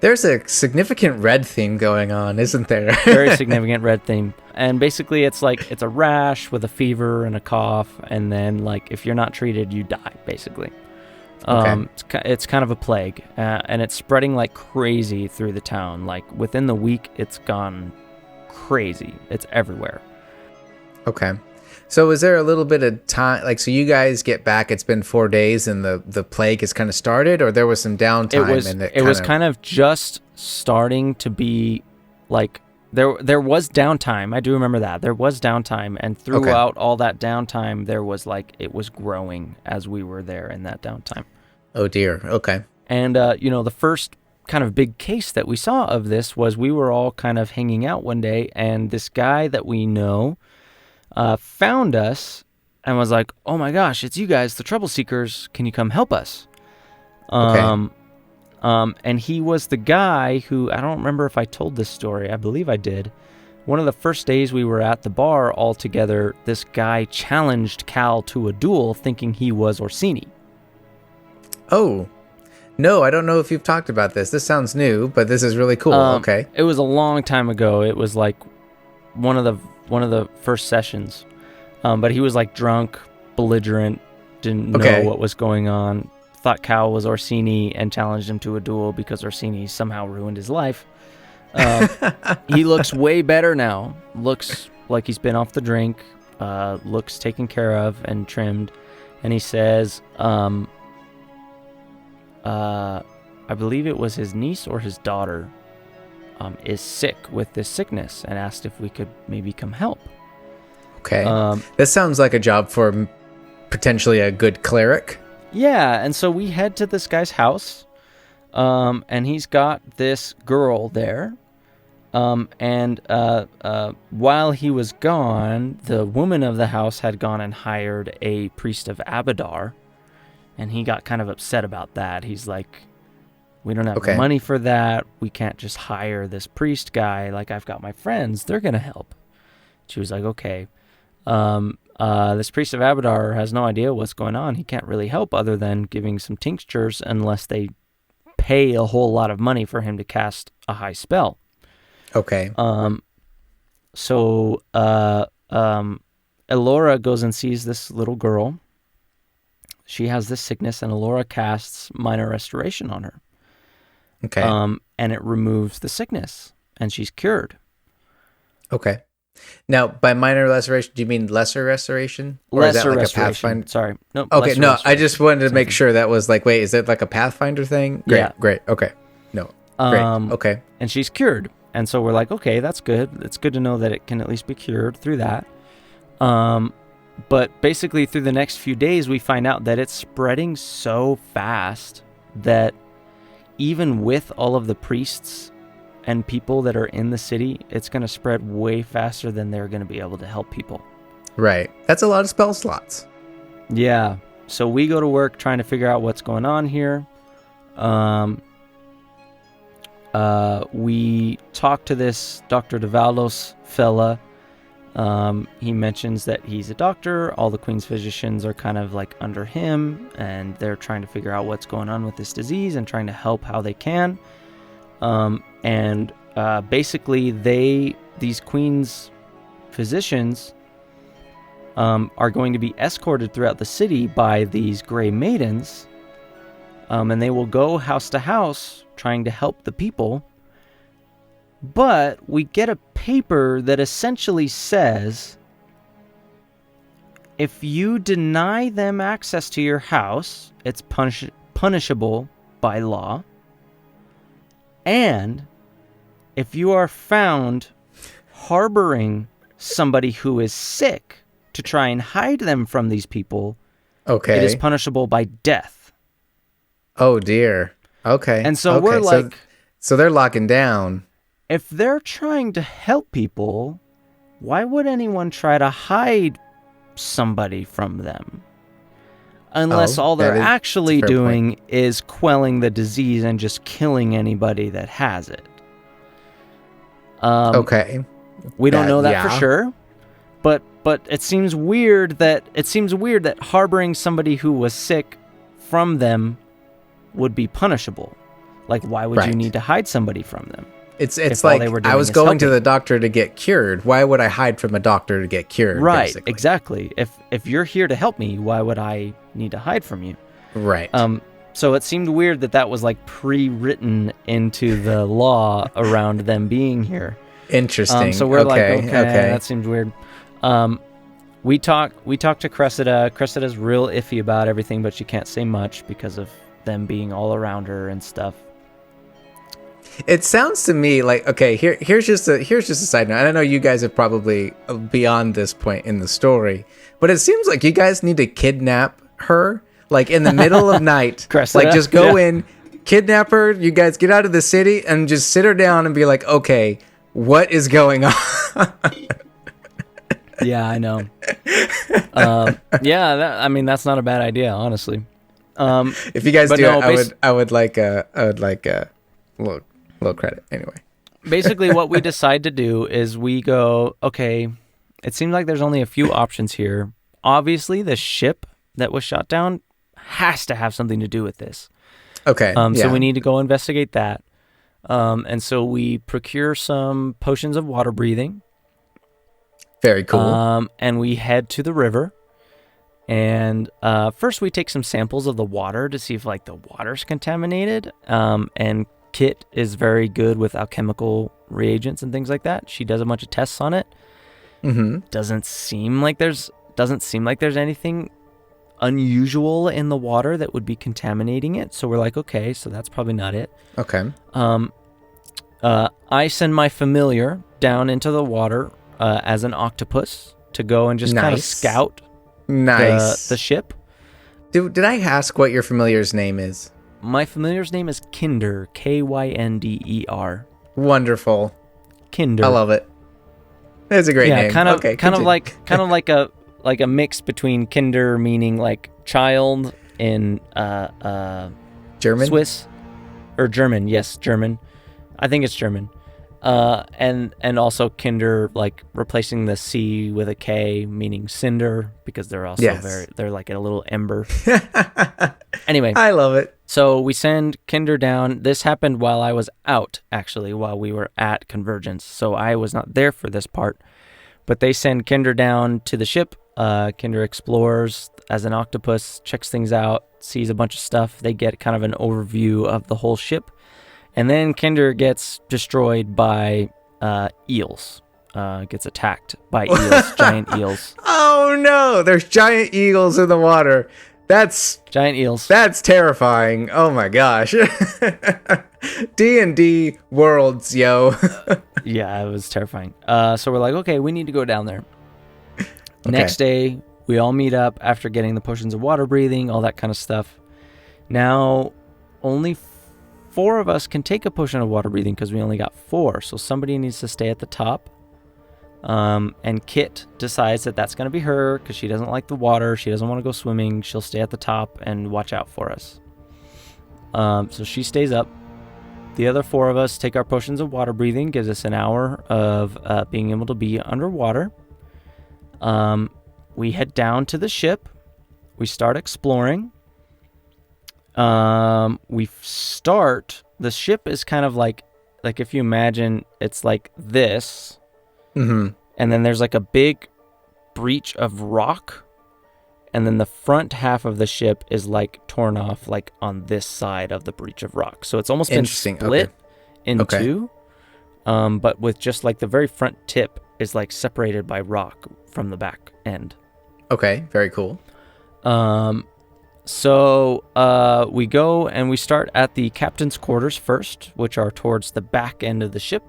There's a significant red theme going on, isn't there?
Very significant red theme. And basically it's a rash with a fever and a cough, and then like if you're not treated, you die, basically.
Okay.
It's kind of a plague, and it's spreading like crazy through the town. Like within the week, it's gone crazy. It's everywhere.
Okay. So is there a little bit of time, like, so you guys get back, it's been 4 days and the plague has kind of started, or there was some downtime?
It was kind of just starting to be like, there was downtime. I do remember that. There was downtime, and throughout all that downtime, there was like, it was growing as we were there in that downtime.
Oh dear. Okay.
And, the first kind of big case that we saw of this was we were all kind of hanging out one day, and this guy that we know found us and was like, "Oh my gosh, it's you guys, the Trouble Seekers. Can you come help us?" And he was the guy who, I don't remember if I told this story. I believe I did. One of the first days we were at the bar all together, this guy challenged Cal to a duel thinking he was Orsini.
Oh, no, I don't know if you've talked about this. This sounds new, but this is really cool. Okay.
It was a long time ago. It was like one of the first sessions. But he was like drunk, belligerent, didn't know what was going on. Thought Cal was Orsini and challenged him to a duel because Orsini somehow ruined his life. He looks way better now. Looks like he's been off the drink. Looks taken care of and trimmed. And he says, I believe it was his niece or his daughter, is sick with this sickness, and asked if we could maybe come help.
Okay. This sounds like a job for potentially a good cleric.
Yeah, and so we head to this guy's house, and he's got this girl there. And while he was gone, the woman of the house had gone and hired a priest of Abadar, and he got kind of upset about that. He's like, "We don't have money for that. We can't just hire this priest guy. Like, I've got my friends. They're going to help." She was like, "Okay. This priest of Abadar has no idea what's going on. He can't really help other than giving some tinctures unless they pay a whole lot of money for him to cast a high spell."
Okay.
So Elora goes and sees this little girl. She has this sickness, and Elora casts Minor Restoration on her.
Okay.
And it removes the sickness, and she's cured.
Okay. Now, by minor restoration, do you mean lesser restoration? Or
Lesser
is that like
restoration.
a Pathfinder?
Sorry. No.
Okay, no, I just wanted to make sure that was like, wait, is it like a Pathfinder thing? Great,
Yeah.
Great. Okay. No. Great. Okay.
And she's cured. And so we're like, okay, that's good. It's good to know that it can at least be cured through that. But basically through the next few days, we find out that it's spreading so fast that even with all of the priests and people that are in the city, it's going to spread way faster than they're going to be able to help people.
Right. That's a lot of spell slots.
Yeah. So we go to work trying to figure out what's going on here. We talk to this Dr. DeValdos fella. He mentions that he's a doctor. All the Queen's physicians are kind of like under him, and they're trying to figure out what's going on with this disease and trying to help how they can. Basically these Queen's physicians are going to be escorted throughout the city by these Gray Maidens, and they will go house to house trying to help the people. But we get a paper that essentially says, if you deny them access to your house, it's punishable by law. And if you are found harboring somebody who is sick to try and hide them from these people, it is punishable by death.
Oh dear. Okay.
And so we're like...
So they're locking down.
if they're trying to help people, why would anyone try to hide somebody from them? Unless all they're actually doing is quelling the disease and just killing anybody that has it.
Okay.
We don't know that for sure, but it seems weird that harboring somebody who was sick from them would be punishable. Like, why would you need to hide somebody from them?
It's like I was going to the doctor to get cured. Why would I hide from a doctor to get cured?
Right,
basically?
Exactly. If you're here to help me, why would I need to hide from you?
Right.
So it seemed weird that was like pre-written into the law around them being here.
Interesting.
So we're okay, that seems weird. We talk to Cressida. Cressida's real iffy about everything, but she can't say much because of them being all around her and stuff.
It sounds to me like, okay, here's just a side note. I know you guys are probably beyond this point in the story, but it seems like you guys need to kidnap her, like in the middle of night.
Cressida?
Like just go in, kidnap her. You guys get out of the city and just sit her down and be like, okay, what is going on?
Yeah, I know. That's not a bad idea, honestly.
If you guys do it, I would like a little credit anyway.
Basically, what we decide to do is we go, okay, it seems like there's only a few options here. Obviously, the ship that was shot down has to have something to do with this.
Okay.
So we need to go investigate that. And so we procure some potions of water breathing.
Very cool.
And we head to the river. And first we take some samples of the water to see if like the water's contaminated. And Kit is very good with alchemical reagents and things like that. She does a bunch of tests on it.
Mm-hmm.
Doesn't seem like there's anything unusual in the water that would be contaminating it. So we're like, okay, so that's probably not it.
Okay.
I send my familiar down into the water as an octopus to go and just kind of scout the ship.
Did I ask what your familiar's name is?
My familiar's name is Kinder, Kyndeer.
Wonderful.
Kinder.
I love it. That's a great name.
Kind of like a mix between Kinder, meaning like child, in
German,
Swiss, or German. Yes, German. I think it's German. And also Kinder, like replacing the C with a K, meaning cinder, because they're also they're like a little ember. Anyway,
I love it.
So we send Kinder down. This happened while I was out, actually, while we were at Convergence. So I was not there for this part. But they send Kinder down to the ship. Kinder explores as an octopus, checks things out, sees a bunch of stuff. They get kind of an overview of the whole ship. And then Kinder gets destroyed by eels. Gets attacked by eels, giant eels.
Oh no, there's giant eagles in the water. That's
giant eels.
That's terrifying. Oh my gosh. D&D worlds, yo.
Yeah, it was terrifying. So we're like, okay, we need to go down there. Okay. Next day, we all meet up after getting the potions of water breathing, all that kind of stuff. Now, only 4 of us can take a potion of water breathing because we only got 4. So somebody needs to stay at the top. And Kit decides that that's going to be her because she doesn't like the water. She doesn't want to go swimming. She'll stay at the top and watch out for us. So she stays up. The other 4 of us take our potions of water breathing. Gives us an hour of being able to be underwater. We head down to the ship. We start exploring. The ship is kind of like if you imagine it's like this.
Mm-hmm.
And then there's like a big breach of rock. And then the front half of the ship is like torn off like on this side of the breach of rock. So it's almost been split in two. But with just like the very front tip is like separated by rock from the back end.
Okay, very cool.
So we go and we start at the captain's quarters first, which are towards the back end of the ship.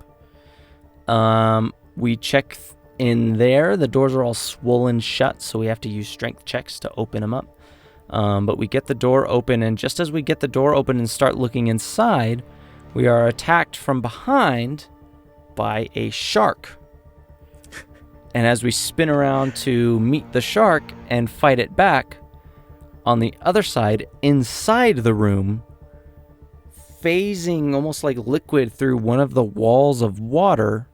We check in there. The doors are all swollen shut, so we have to use strength checks to open them up. But we get the door open, and just as we get the door open and start looking inside, we are attacked from behind by a shark. And as we spin around to meet the shark and fight it back, on the other side, inside the room, phasing almost like liquid through one of the walls of water,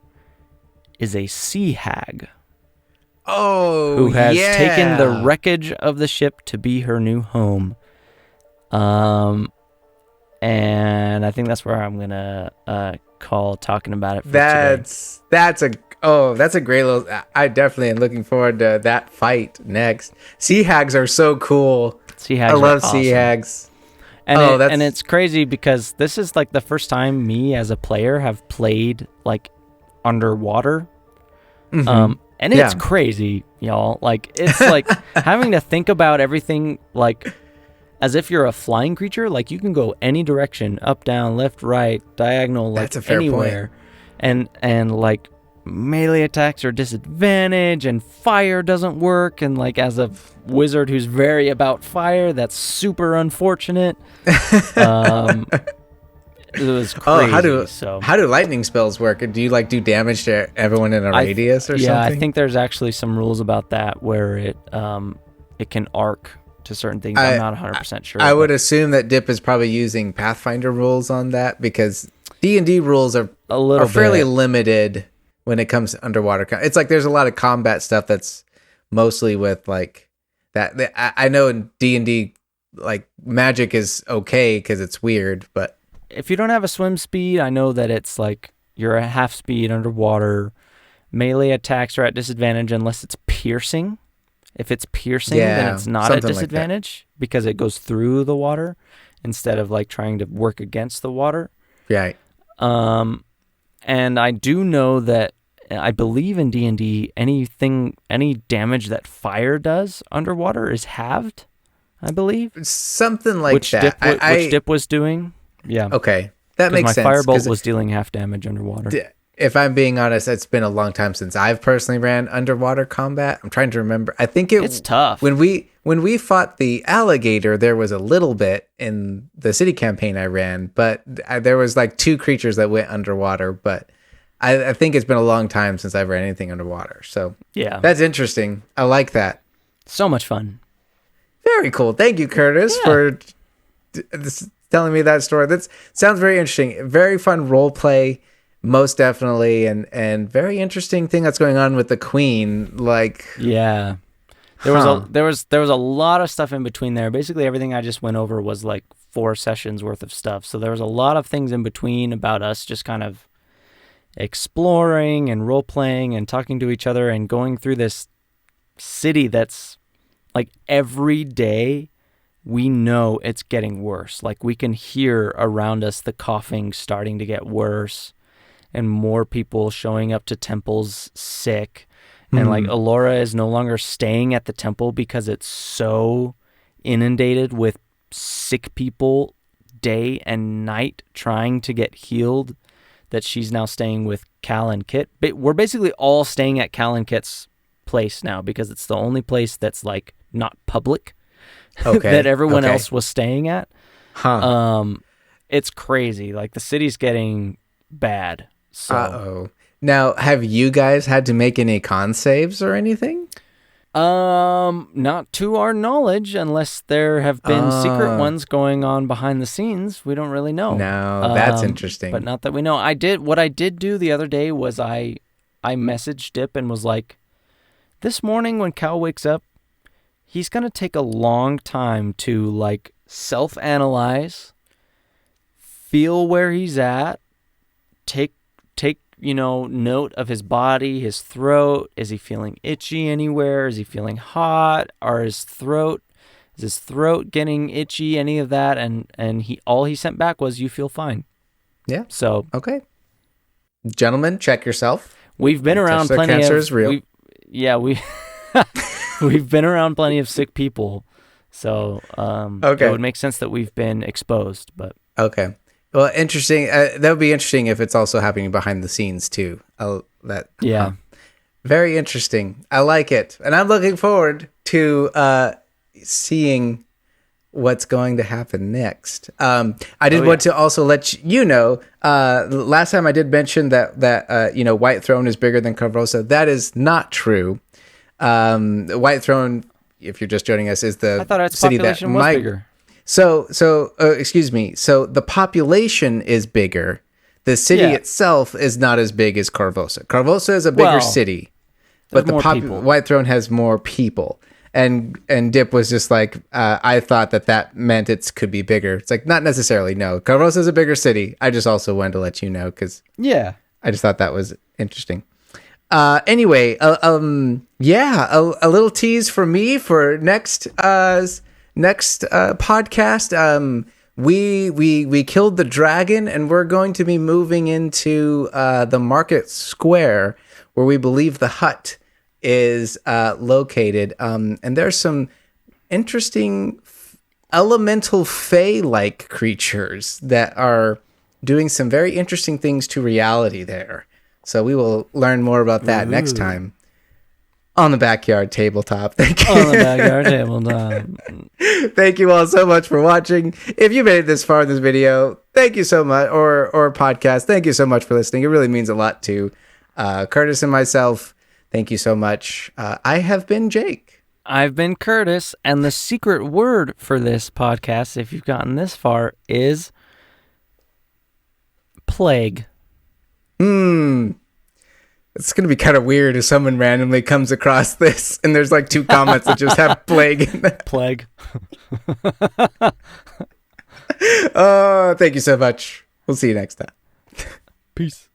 is a sea hag.
Oh,
who has taken the wreckage of the ship to be her new home. And I think that's where I'm gonna call talking about it for today.
That's a great little. I definitely am looking forward to that fight next. Sea hags are so cool.
I
love
awesome.
sea hags.
And it's crazy because this is like the first time me as a player have played like underwater. Mm-hmm. And it's crazy, y'all. Like, it's like having to think about everything like as if you're a flying creature. Like, you can go any direction, up, down, left, right, diagonal, like anywhere. Point. And like melee attacks are disadvantage, and fire doesn't work. And like, as a wizard who's very about fire, that's super unfortunate. It was crazy.
How do lightning spells work? Do you like do damage to everyone in a radius or something?
Yeah, I think there's actually some rules about that where it can arc to certain things. I'm not 100% sure.
I would assume that Dip is probably using Pathfinder rules on that, because D&D rules are fairly limited when it comes to underwater. It's like there's a lot of combat stuff that's mostly with like that. I know in D&D, like magic is okay because it's weird, but
if you don't have a swim speed, I know that it's like you're at half speed underwater. Melee attacks are at disadvantage unless it's piercing. If it's piercing, then it's not at disadvantage because it goes through the water instead of like trying to work against the water.
Right.
And I do know that I believe in D&D, any damage that fire does underwater is halved, I believe.
Something like that.
Which Dip was doing. Yeah.
Okay. That makes sense.
My firebolt was dealing half damage underwater.
If I'm being honest, it's been a long time since I've personally ran underwater combat. I'm trying to remember. I think
it's tough.
When we fought the alligator, there was a little bit in the city campaign I ran, but there was like 2 creatures that went underwater. But I think it's been a long time since I've ran anything underwater. So
yeah,
that's interesting. I like that.
So much fun.
Very cool. Thank you, Kurtis, for telling me that story. That sounds very interesting. Very fun role play, most definitely, and very interesting thing that's going on with the queen. Like,
yeah, there was a lot of stuff in between there. Basically, everything I just went over was like 4 sessions worth of stuff. So there was a lot of things in between about us just kind of exploring and role playing and talking to each other and going through this city that's like every day. We know it's getting worse. Like, we can hear around us the coughing starting to get worse and more people showing up to temples sick. And like, Alora is no longer staying at the temple because it's so inundated with sick people day and night trying to get healed that she's now staying with Cal and Kit. But we're basically all staying at Cal and Kit's place now because it's the only place that's like not public. Okay. That everyone else was staying at. It's crazy. Like, the city's getting bad. So.
Now, have you guys had to make any con saves or anything?
Not to our knowledge, unless there have been secret ones going on behind the scenes. We don't really know.
No, that's interesting.
But not that we know. What I did do the other day was I messaged Dip and was like, this morning when Cal wakes up, he's going to take a long time to like self-analyze, feel where he's at, take note of his body, his throat. Is he feeling itchy anywhere? Is he feeling hot? Or is his throat getting itchy? Any of that? And all he sent back was, you feel fine.
Yeah.
So
okay. Gentlemen, check yourself.
We've been around plenty of
cancer is real.
We've been around plenty of sick people, so it would make sense that we've been exposed. But
okay, well, interesting. That would be interesting if it's also happening behind the scenes too. Very interesting. I like it, and I'm looking forward to seeing what's going to happen next. I did want to also let you know, last time I did mention that White Throne is bigger than Carvosa. That is not true. White Throne, if you're just joining us, is the
I thought its
city
population was bigger.
Excuse me. So the population is bigger. The city itself is not as big as Carvosa. Carvosa is a bigger city, but the White Throne has more people. And Dip was just like, I thought that meant it could be bigger. It's like, not necessarily, no. Carvosa is a bigger city. I just also wanted to let you know because I just thought that was interesting. Anyway, a little tease for me for next podcast. We killed the dragon, and we're going to be moving into the market square where we believe the hut is located. And there's some interesting elemental fae-like creatures that are doing some very interesting things to reality there. So we will learn more about that next time on the Backyard Tabletop. Thank you.
On the Backyard Tabletop.
Thank you all so much for watching. If you made it this far in this video, thank you so much, or podcast, thank you so much for listening. It really means a lot to Kurtis and myself. Thank you so much. I have been Jake.
I've been Kurtis, and the secret word for this podcast, if you've gotten this far, is plague.
It's going to be kind of weird if someone randomly comes across this and there's like 2 comments that just have plague in them.
Plague.
Oh, thank you so much. We'll see you next time.
Peace.